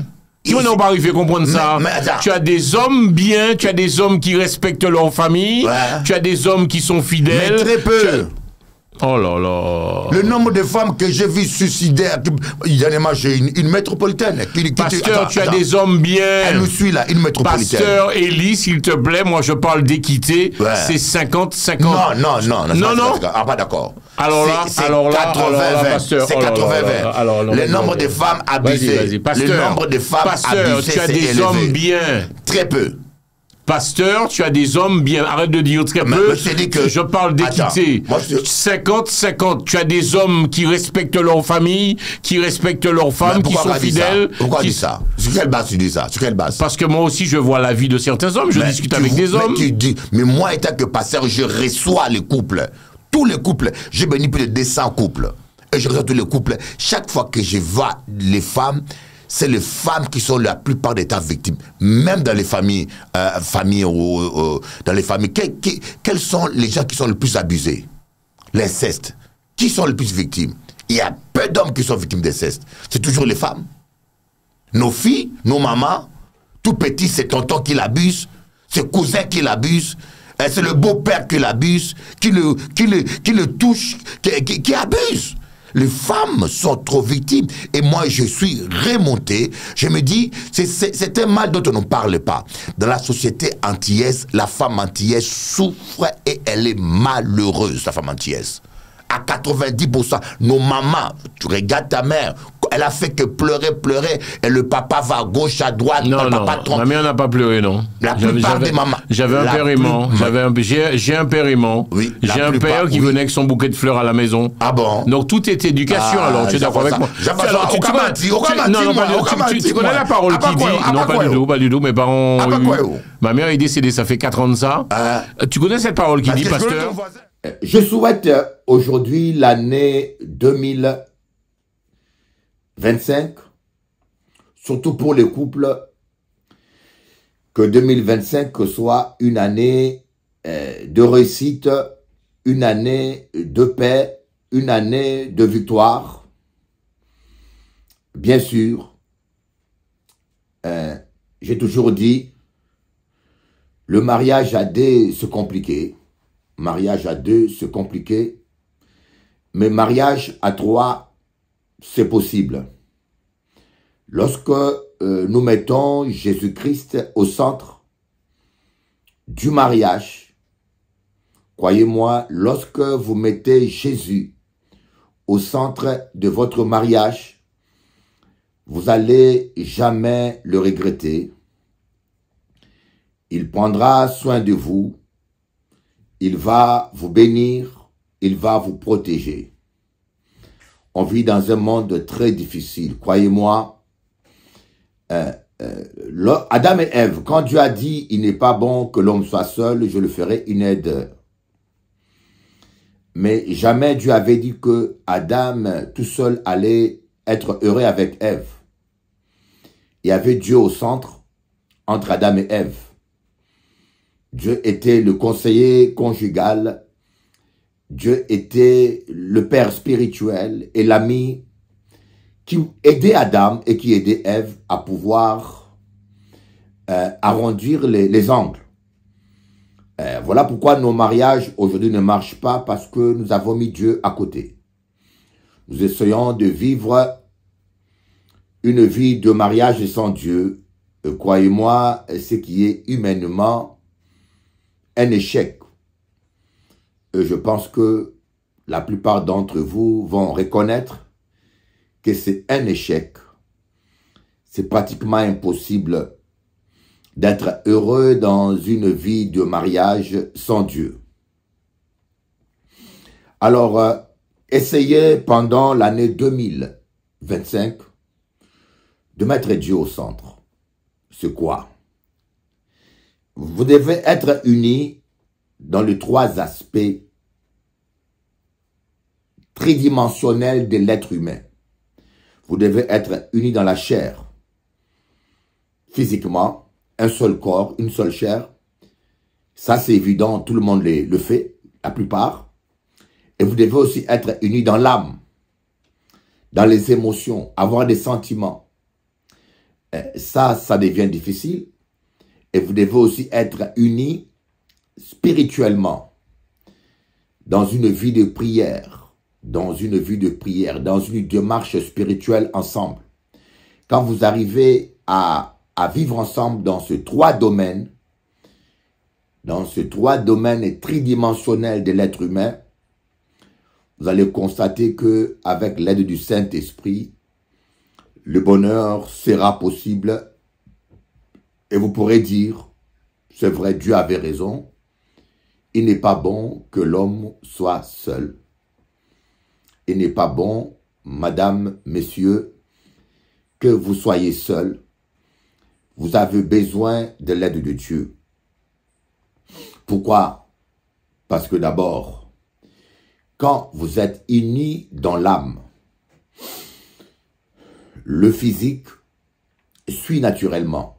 Tu n'as pas arrivé à comprendre ça. Tu as des hommes bien, tu as des hommes qui respectent leur famille, tu as des hommes qui sont fidèles. Mais très peu. Oh là là. Le nombre de femmes que j'ai vues suicider, dernièrement, j'ai une métropolitaine. Pasteur, tu as des hommes bien. Elle nous suit là, une métropolitaine. Pasteur, Élie, s'il te plaît, moi je parle d'équité. C'est 50-50. Non. Ah, pas d'accord. Alors là, c'est 80-20. C'est 80-20. Le nombre de femmes abusées. Vas-y, pasteur. Le nombre de femmes abusées, tu as des hommes bien. Très peu. Pasteur, tu as des hommes bien. Arrête de dire très peu. Je parle d'équité. 50-50. Tu as des hommes qui respectent leur famille, qui respectent leurs femmes, qui sont fidèles. Pourquoi tu dis ça? Sur quelle base tu dis ça? Sur quelle base? Parce que moi aussi, je vois la vie de certains hommes. Je discute avec des hommes. Mais moi, étant que pasteur, je reçois les couples. Tous les couples. J'ai béni plus de 200 couples. Et je reçois tous les couples. Chaque fois que je vois les femmes, c'est les femmes qui sont la plupart des temps victimes. Même dans les familles, dans les familles. Quels sont les gens qui sont les plus abusés? L'inceste. Qui sont les plus victimes? Il y a peu d'hommes qui sont victimes d'inceste. C'est toujours les femmes. Nos filles, nos mamans, tout petit, c'est tonton qui l'abuse, c'est cousin qui l'abuse. C'est le beau-père qui l'abuse, qui le touche, qui abuse. Les femmes sont trop victimes. Et moi, je suis remonté. Je me dis, c'est un mal dont on ne parle pas. Dans la société antillaise, la femme antillaise souffre et elle est malheureuse, la femme antillaise. À 90%, nos mamans, tu regardes ta mère, elle a fait que pleurer, et le papa va à gauche, à droite, Non, papa trompe. ma mère n'a pas pleuré, non. La plupart des mamans. J'avais un père aimant. J'ai un père aimant. Oui, j'ai un père qui venait avec son bouquet de fleurs à la maison. Ah bon? Donc tout est éducation, alors. Tu es d'accord avec moi? Tu connais la parole qui dit... Non, pas du tout. Mes parents... Ma mère est décédée, ça fait 4 ans de ça. Tu connais cette parole qui dit, pasteur? Je souhaite aujourd'hui l'année 2025, surtout pour les couples, que 2025 soit une année de réussite, une année de paix, une année de victoire. Bien sûr, j'ai toujours dit, le mariage a des se compliquer. Mariage à 2, c'est compliqué. Mais mariage à 3, c'est possible. Lorsque nous mettons Jésus-Christ au centre du mariage, croyez-moi, lorsque vous mettez Jésus au centre de votre mariage, vous n'allez jamais le regretter. Il prendra soin de vous. Il va vous bénir, il va vous protéger. On vit dans un monde très difficile, croyez-moi. Adam et Ève, quand Dieu a dit, il n'est pas bon que l'homme soit seul, je le ferai une aide. Mais jamais Dieu avait dit que Adam tout seul allait être heureux avec Ève. Il y avait Dieu au centre, entre Adam et Ève. Dieu était le conseiller conjugal, Dieu était le père spirituel et l'ami qui aidait Adam et qui aidait Ève à pouvoir arrondir les angles. Voilà pourquoi nos mariages aujourd'hui ne marchent pas, parce que nous avons mis Dieu à côté. Nous essayons de vivre une vie de mariage sans Dieu. Croyez-moi, ce qui est humainement un échec. Je pense que la plupart d'entre vous vont reconnaître que c'est un échec. C'est pratiquement impossible d'être heureux dans une vie de mariage sans Dieu. Alors, essayez pendant l'année 2025 de mettre Dieu au centre. C'est quoi? Vous devez être unis dans les 3 aspects tridimensionnels de l'être humain. Vous devez être unis dans la chair, physiquement, un seul corps, une seule chair. Ça, c'est évident, tout le monde le fait, la plupart. Et vous devez aussi être unis dans l'âme, dans les émotions, avoir des sentiments. Ça devient difficile. Et vous devez aussi être unis spirituellement, dans une vie de prière, dans une démarche spirituelle ensemble. Quand vous arrivez à vivre ensemble dans ces 3 domaines, tridimensionnels de l'être humain, vous allez constater que avec l'aide du Saint-Esprit, le bonheur sera possible. Et vous pourrez dire, c'est vrai, Dieu avait raison, il n'est pas bon que l'homme soit seul. Il n'est pas bon, madame, messieurs, que vous soyez seuls. Vous avez besoin de l'aide de Dieu. Pourquoi? Parce que d'abord, quand vous êtes unis dans l'âme, le physique suit naturellement.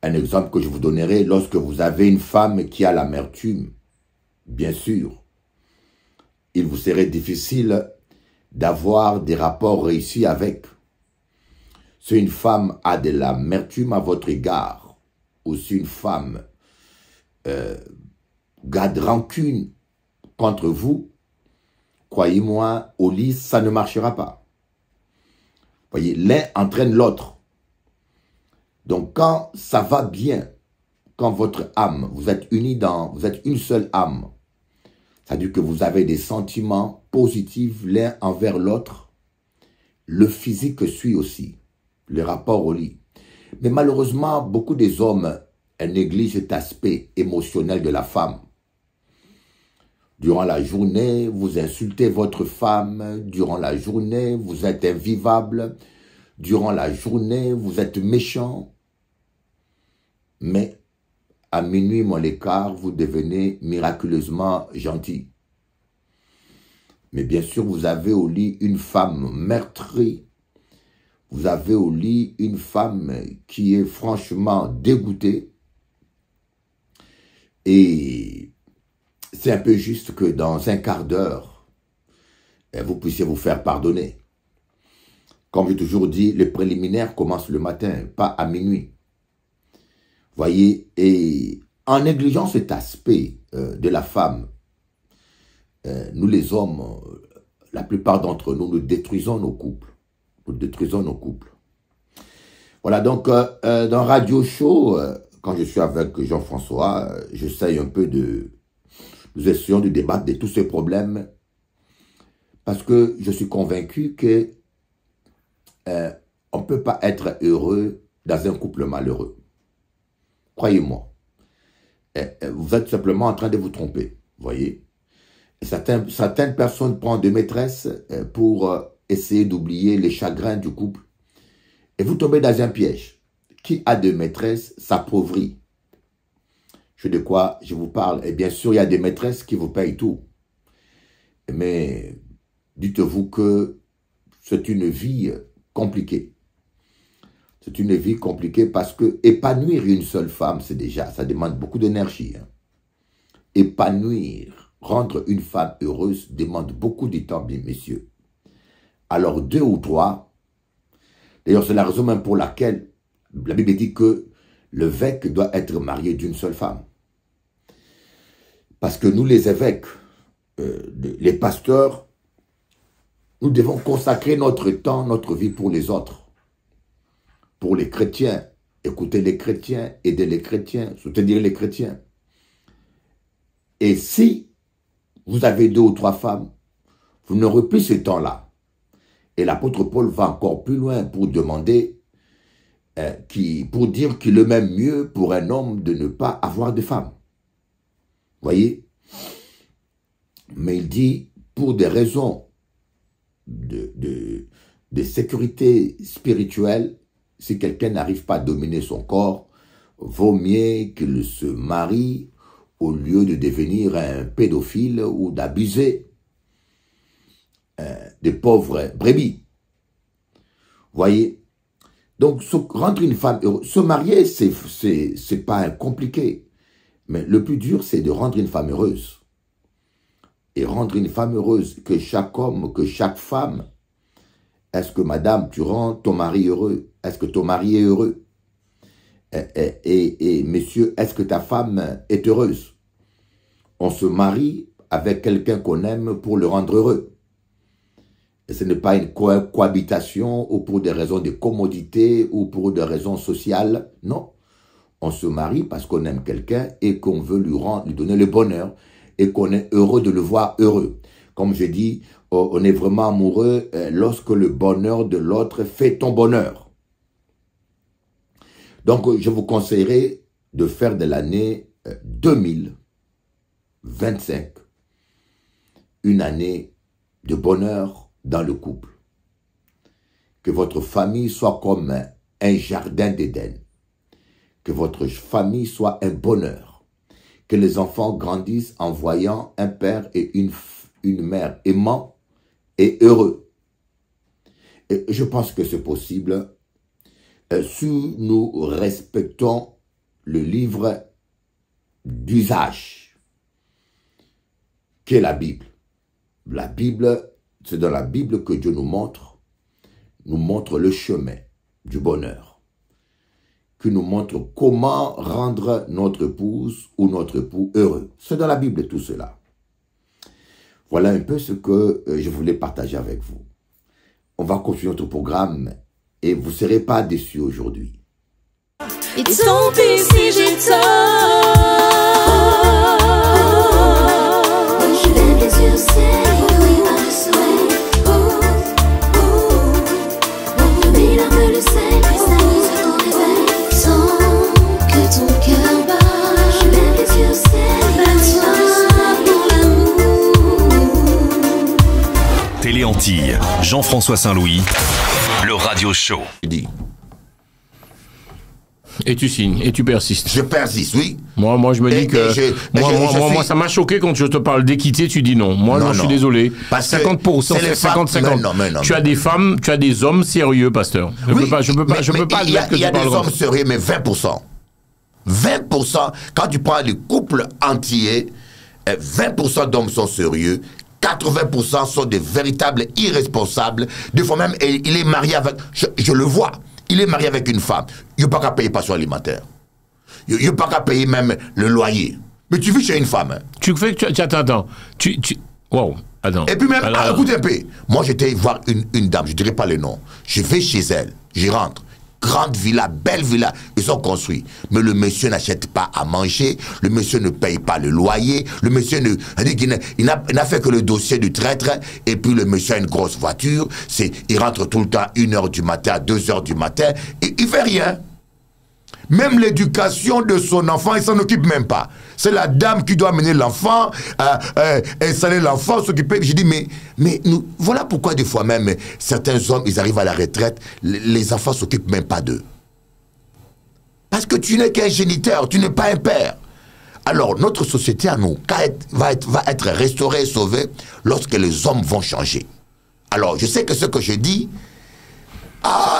Un exemple que je vous donnerai, lorsque vous avez une femme qui a l'amertume, bien sûr, il vous serait difficile d'avoir des rapports réussis avec. Si une femme a de l'amertume à votre égard, ou si une femme garde rancune contre vous, croyez-moi, au lit, ça ne marchera pas. Voyez, l'un entraîne l'autre. Donc, quand ça va bien, quand votre âme, vous êtes unis vous êtes une seule âme, c'est-à-dire que vous avez des sentiments positifs l'un envers l'autre, le physique suit aussi, le rapport au lit. Mais malheureusement, beaucoup des hommes négligent cet aspect émotionnel de la femme. Durant la journée, vous insultez votre femme. Durant la journée, vous êtes invivable. Durant la journée, vous êtes méchant. Mais à minuit, mon écart, vous devenez miraculeusement gentil. Mais bien sûr, vous avez au lit une femme meurtrie. Vous avez au lit une femme qui est franchement dégoûtée. Et c'est un peu juste que dans un quart d'heure, vous puissiez vous faire pardonner. Comme j'ai toujours dit, les préliminaires commencent le matin, pas à minuit. Voyez, et en négligeant cet aspect de la femme, nous les hommes, la plupart d'entre nous, nous détruisons nos couples. Nous détruisons nos couples. Voilà, donc dans Radio Show, quand je suis avec Jean-François, j'essaye un peu nous essayons de débattre de tous ces problèmes parce que je suis convaincu que on ne peut pas être heureux dans un couple malheureux. Croyez-moi. Vous êtes simplement en train de vous tromper, voyez. Et certaines personnes prennent des maîtresses pour essayer d'oublier les chagrins du couple. Et vous tombez dans un piège. Qui a de maîtresses s'appauvrit. De quoi je vous parle. Et bien sûr, il y a des maîtresses qui vous payent tout. Mais dites-vous que c'est une vie compliquée. C'est une vie compliquée parce que épanouir une seule femme, c'est déjà, ça demande beaucoup d'énergie. Hein. Épanouir, rendre une femme heureuse demande beaucoup de temps, bien messieurs. Alors 2 ou 3, d'ailleurs c'est la raison même pour laquelle la Bible dit que l'évêque doit être marié d'une seule femme. Parce que nous les évêques, les pasteurs, nous devons consacrer notre temps, notre vie pour les autres. Pour les chrétiens, écouter les chrétiens, aider les chrétiens, soutenir les chrétiens. Et si vous avez 2 ou 3 femmes, vous n'aurez plus ce temps-là. Et l'apôtre Paul va encore plus loin pour demander, pour dire qu'il est même mieux pour un homme de ne pas avoir de femme. Voyez? Mais il dit, pour des raisons de sécurité spirituelle, si quelqu'un n'arrive pas à dominer son corps, vaut mieux qu'il se marie au lieu de devenir un pédophile ou d'abuser des pauvres brebis. Voyez? Donc, rendre une femme heureuse, se marier, c'est pas compliqué. Mais le plus dur, c'est de rendre une femme heureuse. Et rendre une femme heureuse, que chaque homme, que chaque femme, est-ce que madame, tu rends ton mari heureux? Est-ce que ton mari est heureux? Et messieurs, est-ce que ta femme est heureuse? On se marie avec quelqu'un qu'on aime pour le rendre heureux. Et ce n'est pas une cohabitation ou pour des raisons de commodité ou pour des raisons sociales, non. On se marie parce qu'on aime quelqu'un et qu'on veut lui donner le bonheur et qu'on est heureux de le voir heureux. Comme je dis, on est vraiment amoureux lorsque le bonheur de l'autre fait ton bonheur. Donc, je vous conseillerais de faire de l'année 2025 une année de bonheur dans le couple. Que votre famille soit comme un jardin d'Éden. Que votre famille soit un bonheur. Que les enfants grandissent en voyant un père et une mère aimants et heureux. Et je pense que c'est possible si nous respectons le livre d'usage qu'est la Bible. La Bible, c'est dans la Bible que Dieu nous montre le chemin du bonheur. qui nous montre comment rendre notre épouse ou notre époux heureux. C'est dans la Bible tout cela. Voilà un peu ce que je voulais partager avec vous. On va continuer notre programme et vous ne serez pas déçus aujourd'hui. Et tant pis si j'ai tort. Je lève les yeux au ciel, oui, par le soleil. Mes larmes le sel cristallise au réveil. Sans que ton cœur bat. Je lève les yeux au ciel, Bats-toi pour l'amour. Télé Antilles, Jean-François Saint-Louis, le radio show. Je dis, Et tu signes, et tu persistes. je persiste, oui. Moi, je me dis Et que... je Moi, suis- ça m'a choqué quand je te parle d'équité, tu dis non. Moi, Non, je suis non. désolé. Parce que 50%, c'est les c'est femmes- 50-50. Mais non. Tu as des femmes, tu as des hommes sérieux, pasteur. Je Oui, peux pas mais admettre que il y a tu des parles hommes sérieux, mais 20%. 20%, quand tu prends les couples entiers, 20% d'hommes sont sérieux, 80% sont des véritables irresponsables. Des fois même, il est marié avec, je le vois, il est marié avec une femme. Il n'y a pas qu'à payer pension alimentaire. Il n'y a pas qu'à payer même le loyer. Mais tu vis chez une femme. Hein. Tu fais que tu attends. Wow, attends. Et puis même, Alors, écoute un peu. Moi, j'étais voir une dame, je ne dirais pas le nom. Je vais chez elle, j'y rentre. Grande villa, belle villa, ils ont construit. Mais le monsieur n'achète pas à manger, le monsieur ne paye pas le loyer, le monsieur il n'a fait que le dossier du traître, et puis le monsieur a une grosse voiture, il rentre tout le temps 1h du matin à 2h du matin, et il fait rien. Même l'éducation de son enfant, il s'en occupe même pas. C'est la dame qui doit amener l'enfant, installer l'enfant, s'occuper. J'ai dit, mais nous, voilà pourquoi des fois même, certains hommes, ils arrivent à la retraite, les enfants s'occupent même pas d'eux. Parce que tu n'es qu'un géniteur, tu n'es pas un père. Alors, notre société à nous va être restaurée et sauvée lorsque les hommes vont changer. Alors, je sais que ce que je dis,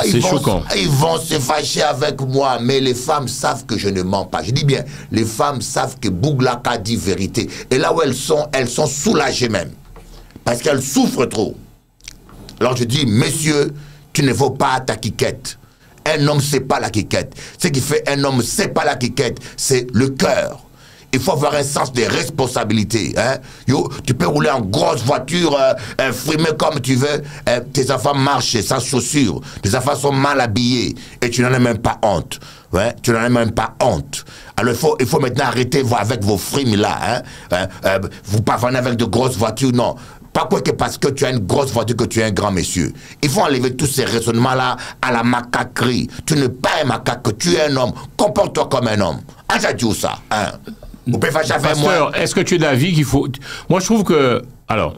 c'est choquant. Ils vont se fâcher avec moi, mais les femmes savent que je ne mens pas. Je dis bien, les femmes savent que Bouglaka dit vérité. Et là où elles sont soulagées même. Parce qu'elles souffrent trop. Alors je dis, messieurs, tu ne vaux pas ta quiquette. Un homme, c'est pas la quiquette. Ce qui fait un homme, c'est pas la quiquette, c'est le cœur. Il faut avoir un sens des responsabilités. Hein? Tu peux rouler en grosse voiture, frimer comme tu veux. Tes enfants marchent sans chaussures. Tes enfants sont mal habillés. Et tu n'en as même pas honte. Ouais? Tu n'en as même pas honte. Alors il faut maintenant arrêter avec vos frimes là. Hein? Vous parvenez avec de grosses voitures, non. Pas quoi que parce que tu as une grosse voiture que tu es un grand monsieur. Il faut enlever tous ces raisonnements-là à la macaquerie. Tu n'es pas un macaque, tu es un homme. Comporte-toi comme un homme. Ajadjou ça. Hein? Vous pouvez fâcher avec moi. Pasteur, est-ce que tu es d'avis qu'il faut... Moi, je trouve que... Alors,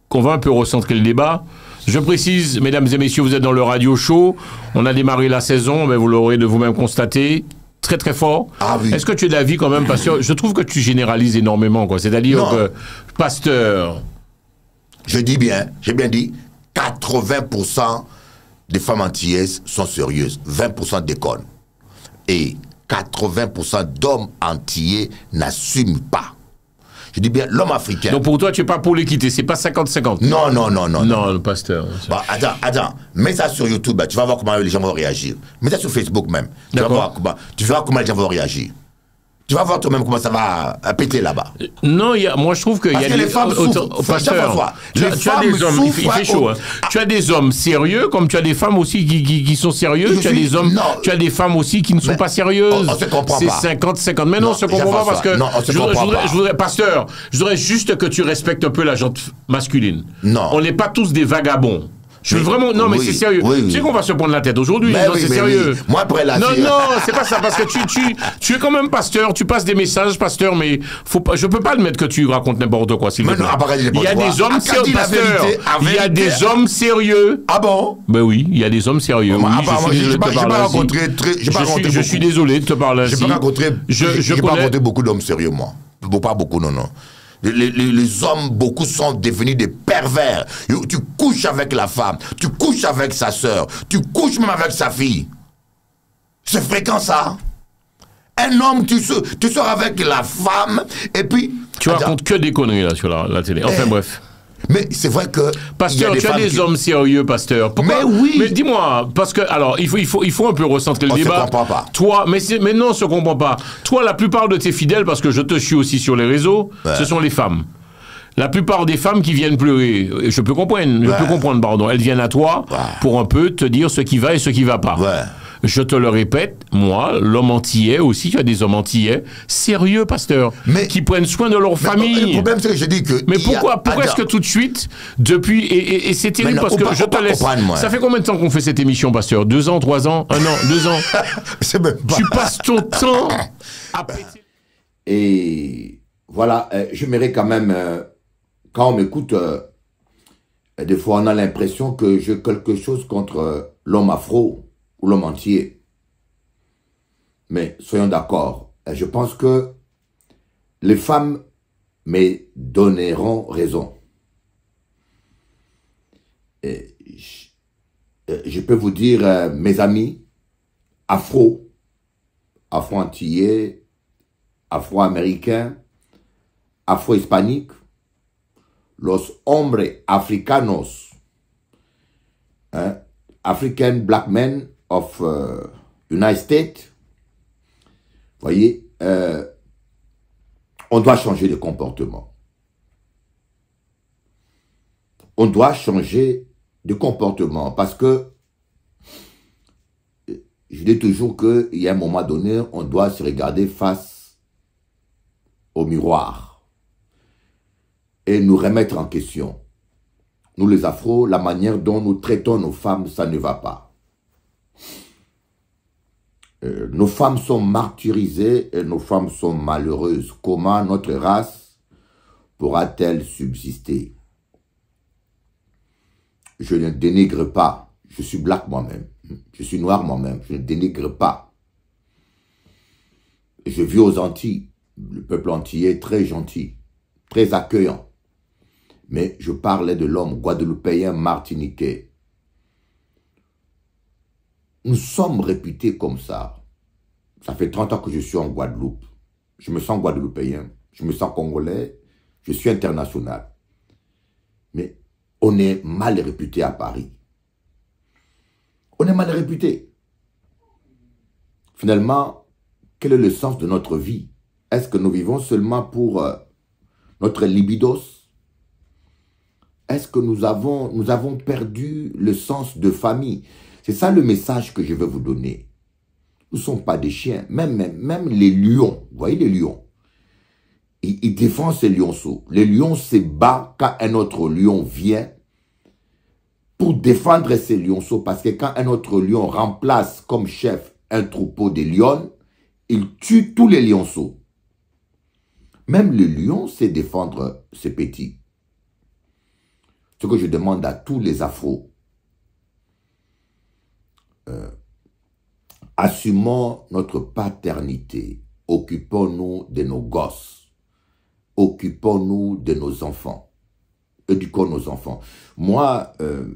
qu'on va un peu recentrer le débat. Je précise, mesdames et messieurs, vous êtes dans le radio show. On a démarré la saison, mais vous l'aurez de vous-même constaté. Très, très fort. Ah oui. Est-ce que tu es d'avis quand même, Pasteur? Je trouve que tu généralises énormément, quoi. C'est-à-dire Non. que, Pasteur... Je dis bien, j'ai bien dit, 80% des femmes antillaises sont sérieuses, 20% déconnent. Et 80% d'hommes antillais n'assument pas. Je dis bien, l'homme africain... Donc pour toi, tu n'es pas pour l'équité, c'est pas 50-50. Non. Non, le Pasteur. Bah, attends, mets ça sur YouTube, tu vas voir comment les gens vont réagir. Mets ça sur Facebook même. Tu vas voir comment les gens vont réagir. Tu vas voir toi-même comment ça va péter là-bas. Non, moi je trouve qu'il y Parce a que les femmes souffrent. Pasteur, Les tu as femmes des hommes, il souffrent fait chaud. Hein. Tu as des hommes sérieux, comme tu as des femmes aussi qui sont sérieuses. Tu as des hommes, tu as des femmes aussi qui ne sont pas sérieuses. On se comprend c'est pas. C'est 50-50. Mais non, on se comprend pas parce que non, on se comprend pas. je voudrais, Pasteur, je voudrais juste que tu respectes un peu la gente masculine. Non. On n'est pas tous des vagabonds. Je veux vraiment... Non, mais oui, c'est sérieux. oui. Tu sais qu'on va se prendre la tête aujourd'hui. Mais Non, oui, c'est mais sérieux. oui. Moi, après la Non, vie- non, c'est pas ça. Parce que tu es quand même pasteur. Tu passes des messages, pasteur, mais je peux pas admettre que tu racontes n'importe quoi, s'il te Mais plaît. non, à part dire Il y a n'importe des quoi. hommes Ah, sérieux, dis la pasteur. vérité, la Il y a vérité. des hommes sérieux. Ah bon? Ben oui, il y a des hommes sérieux. Moi, Oui, apparemment, je suis désolé de te j'ai parler pas ainsi. rencontré Je suis désolé de te parler ainsi. J'ai pas rencontré, Je j'ai pas connais- rencontré beaucoup d'hommes sérieux, moi. Pas beaucoup, non. Les hommes, beaucoup sont devenus des pervers. Tu couches avec la femme, tu couches avec sa sœur, tu couches même avec sa fille. C'est fréquent, ça. Un homme, tu sors avec la femme, et puis... Tu racontes que des conneries là sur la télé. Enfin bref. Mais c'est vrai que... Pasteur, tu as des hommes sérieux, pasteur. Pourquoi? Mais oui. Mais dis-moi, parce que, alors, il faut un peu recentrer le débat. On se comprend pas. Toi, mais non, on se comprend pas. Toi, la plupart de tes fidèles, parce que je te suis aussi sur les réseaux, ce sont les femmes. La plupart des femmes qui viennent pleurer, je peux comprendre, pardon, elles viennent à toi pour un peu te dire ce qui va et ce qui va pas. Ouais. Je te le répète, moi, l'homme antillais aussi, tu as des hommes antillais sérieux, pasteur, qui prennent soin de leur famille. Le problème, c'est que je dis que... Mais pourquoi est-ce que tout de suite, depuis... Et c'est terrible parce que je te laisse... Ça fait combien de temps qu'on fait cette émission, pasteur? 2 ans, 3 ans, 1 an, 2 ans? C'est même pas... Tu passes ton temps à péter... Et voilà, j'aimerais quand même... quand on m'écoute, des fois on a l'impression que j'ai quelque chose contre l'homme afro ou l'homme entier. Mais soyons d'accord, je pense que les femmes me donneront raison. Et je peux vous dire, mes amis, afro-antillais, afro-américains, afro-hispaniques, los hombres africanos, African black men of United States, voyez, on doit changer de comportement. On doit changer de comportement parce que je dis toujours qu'il y a un moment donné, on doit se regarder face au miroir et nous remettre en question. Nous les Afro, la manière dont nous traitons nos femmes, ça ne va pas. Nos femmes sont martyrisées et nos femmes sont malheureuses. Comment notre race pourra-t-elle subsister? Je ne dénigre pas. Je suis black moi-même. Je suis noir moi-même. Je ne dénigre pas. Je vis aux Antilles. Le peuple antillais est très gentil, très accueillant. Mais je parlais de l'homme guadeloupéen martiniquais. Nous sommes réputés comme ça. Ça fait 30 ans que je suis en Guadeloupe. Je me sens guadeloupéen, je me sens congolais, je suis international. Mais on est mal réputé à Paris. On est mal réputé. Finalement, quel est le sens de notre vie? Est-ce que nous vivons seulement pour notre libidos? Est-ce que nous avons perdu le sens de famille? C'est ça le message que je veux vous donner. Nous ne sommes pas des chiens. Même les lions, vous voyez les lions, ils défendent ces lionceaux. Les lions se battent quand un autre lion vient pour défendre ces lionceaux. Parce que quand un autre lion remplace comme chef un troupeau de lions, il tue tous les lionceaux. Même le lion sait défendre ses petits. Ce que je demande à tous les Afros, assumons notre paternité, occupons-nous de nos gosses, occupons-nous de nos enfants, éduquons nos enfants. Moi,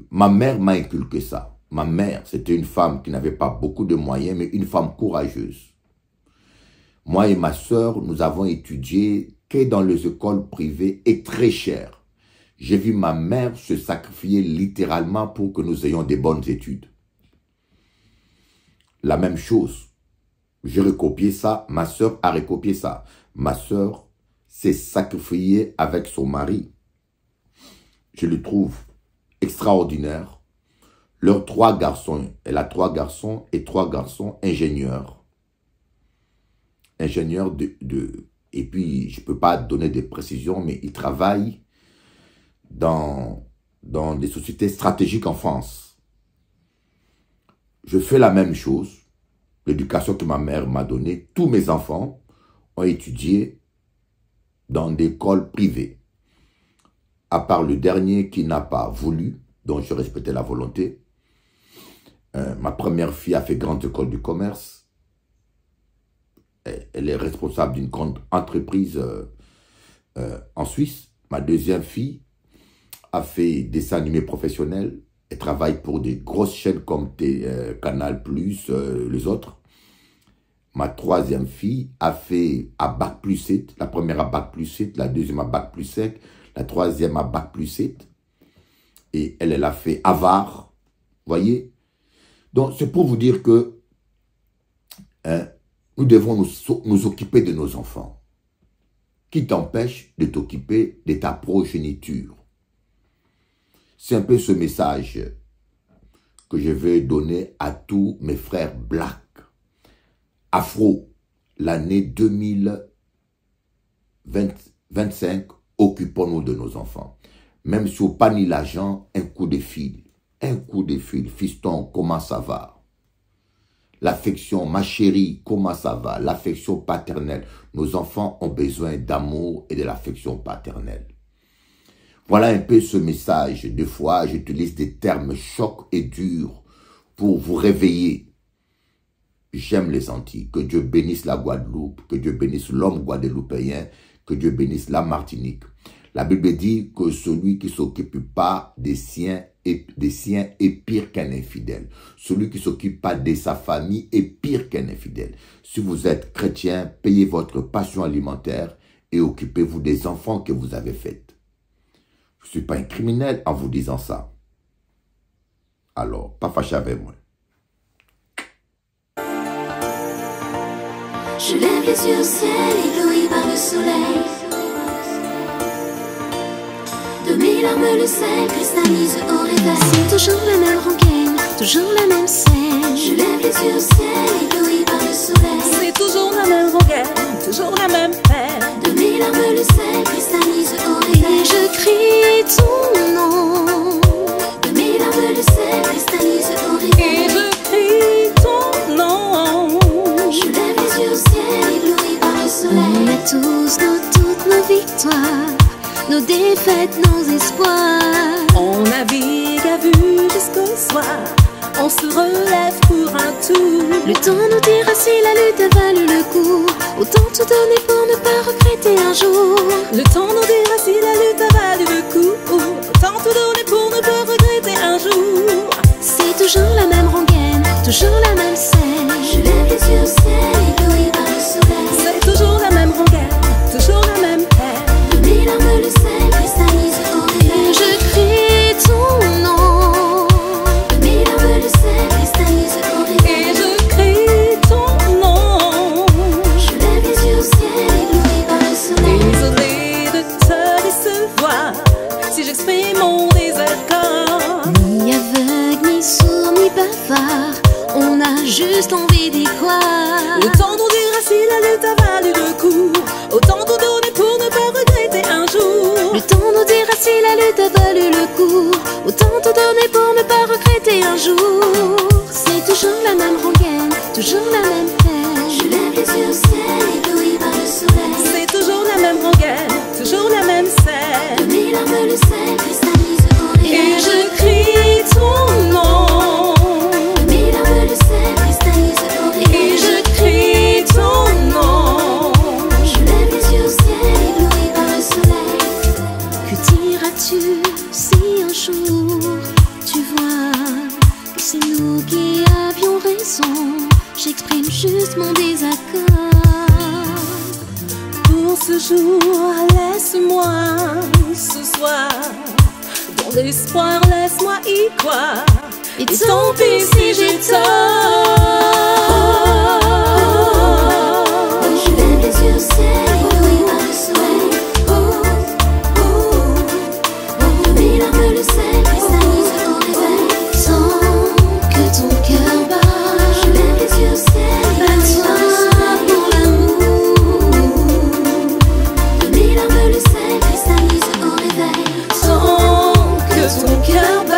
ma mère m'a inculqué ça. Ma mère, c'était une femme qui n'avait pas beaucoup de moyens, mais une femme courageuse. Moi et ma sœur, nous avons étudié que dans les écoles privées et très chères. J'ai vu ma mère se sacrifier littéralement pour que nous ayons des bonnes études. La même chose. J'ai recopié ça, ma sœur a recopié ça. Ma sœur s'est sacrifiée avec son mari. Je le trouve extraordinaire. Leurs 3 garçons, elle a 3 garçons et 3 garçons ingénieurs. Ingénieurs et puis je ne peux pas donner des précisions, mais ils travaillent dans des sociétés stratégiques en France. Je fais la même chose. L'éducation que ma mère m'a donnée, tous mes enfants ont étudié dans des écoles privées. À part le dernier qui n'a pas voulu, dont je respectais la volonté. Ma première fille a fait grande école du commerce. Elle est responsable d'une grande entreprise en Suisse. Ma deuxième fille a fait dessin animé professionnel. Elle travaille pour des grosses chaînes comme Canal+, les autres. Ma troisième fille a fait à Bac+7, la première à Bac+7, la deuxième à Bac+5, La troisième a Bac+7. Et elle a fait Avar. Voyez? Donc, c'est pour vous dire que nous devons nous occuper de nos enfants. Qui t'empêche de t'occuper de ta progéniture? C'est un peu ce message que je vais donner à tous mes frères blacks. Afro, l'année 2025, occupons-nous de nos enfants. Même si on n'a pas ni l'argent, un coup de fil. Un coup de fil. Fiston, comment ça va? L'affection, ma chérie, comment ça va? L'affection paternelle. Nos enfants ont besoin d'amour et de l'affection paternelle. Voilà un peu ce message. Des fois, j'utilise des termes chocs et durs pour vous réveiller. J'aime les Antilles. Que Dieu bénisse la Guadeloupe, que Dieu bénisse l'homme guadeloupéen, que Dieu bénisse la Martinique. La Bible dit que celui qui ne s'occupe pas des siens est pire qu'un infidèle. Celui qui ne s'occupe pas de sa famille est pire qu'un infidèle. Si vous êtes chrétien, payez votre passion alimentaire et occupez-vous des enfants que vous avez faits. Je ne suis pas un criminel en vous disant ça. Alors, pas fâché avec moi. Je lève les yeux au ciel, ébloui par le soleil. De mes larmes le sel cristallise au réveil. C'est toujours la même rengaine, toujours la même scène. Je lève les yeux au ciel, ébloui par le soleil. C'est toujours la même rengaine, toujours la même peine. De mes larmes le sel cristallise au réveil. Et je crie ton nom. De mes larmes le sel cristallise au réveil. Et je crie ton nom. Je lève les yeux au ciel, ébloui par le soleil. On a tous toutes nos victoires, nos défaites, nos espoirs. On navigue à vue jusqu'au soir. On se relève pour un tour. Le temps nous dira si la lutte a valu le coup. Autant tout donner pour ne pas regretter un jour. Le temps nous dira si la lutte a valu le coup. Autant tout donner pour ne pas regretter un jour. C'est toujours la même rengaine, toujours la même scène. Je lève les yeux au ciel, ébloui par le soleil. C'est toujours la même rengaine, toujours la même peine. De mes larmes le sel cristallise au réveil. Et je crie ton nom. De mes larmes le sel cristallise au réveil. Et je crie ton nom. Je lève les yeux au ciel, ébloui par le soleil. Désolé de te décevoir si j'exprime mon désaccord. Ni aveugle, ni sourd, ni bavard, on a juste envie d'y croire. Le temps nous dira si la lutte a valu le coup. Autant tout donner pour ne pas regretter un jour. Le temps nous dira si la lutte a valu le coup. Autant tout donner pour ne pas regretter un jour. C'est toujours la même rengaine, toujours la même peine. Je lève les yeux au ciel, ébloui par le soleil. C'est toujours la même rengaine, toujours la même De scène. mes larmes le sel cristallise au réveil. Et je crie ton nom. De mes larmes le sel cristallise au réveil. Et je crie ton nom. Je lève les yeux au ciel, ébloui par le soleil. Que diras-tu si un jour tu vois que c'est nous qui avions raison? J'exprime juste mon désaccord. Pour ce jour, laisse-moi ce soir. Dans l'espoir, laisse-moi y croire. Et Tant pis si j'ai tort. Je lève les yeux au ciel, ébloui par le soleil. De mes larmes le sel cristallise au réveil. Sans que ton cœur bat, je lève les yeux au ciel, ébloui par le soleil. Pour l'amour. De mes larmes le sel cristallise au réveil. Tant que ton cœur bat.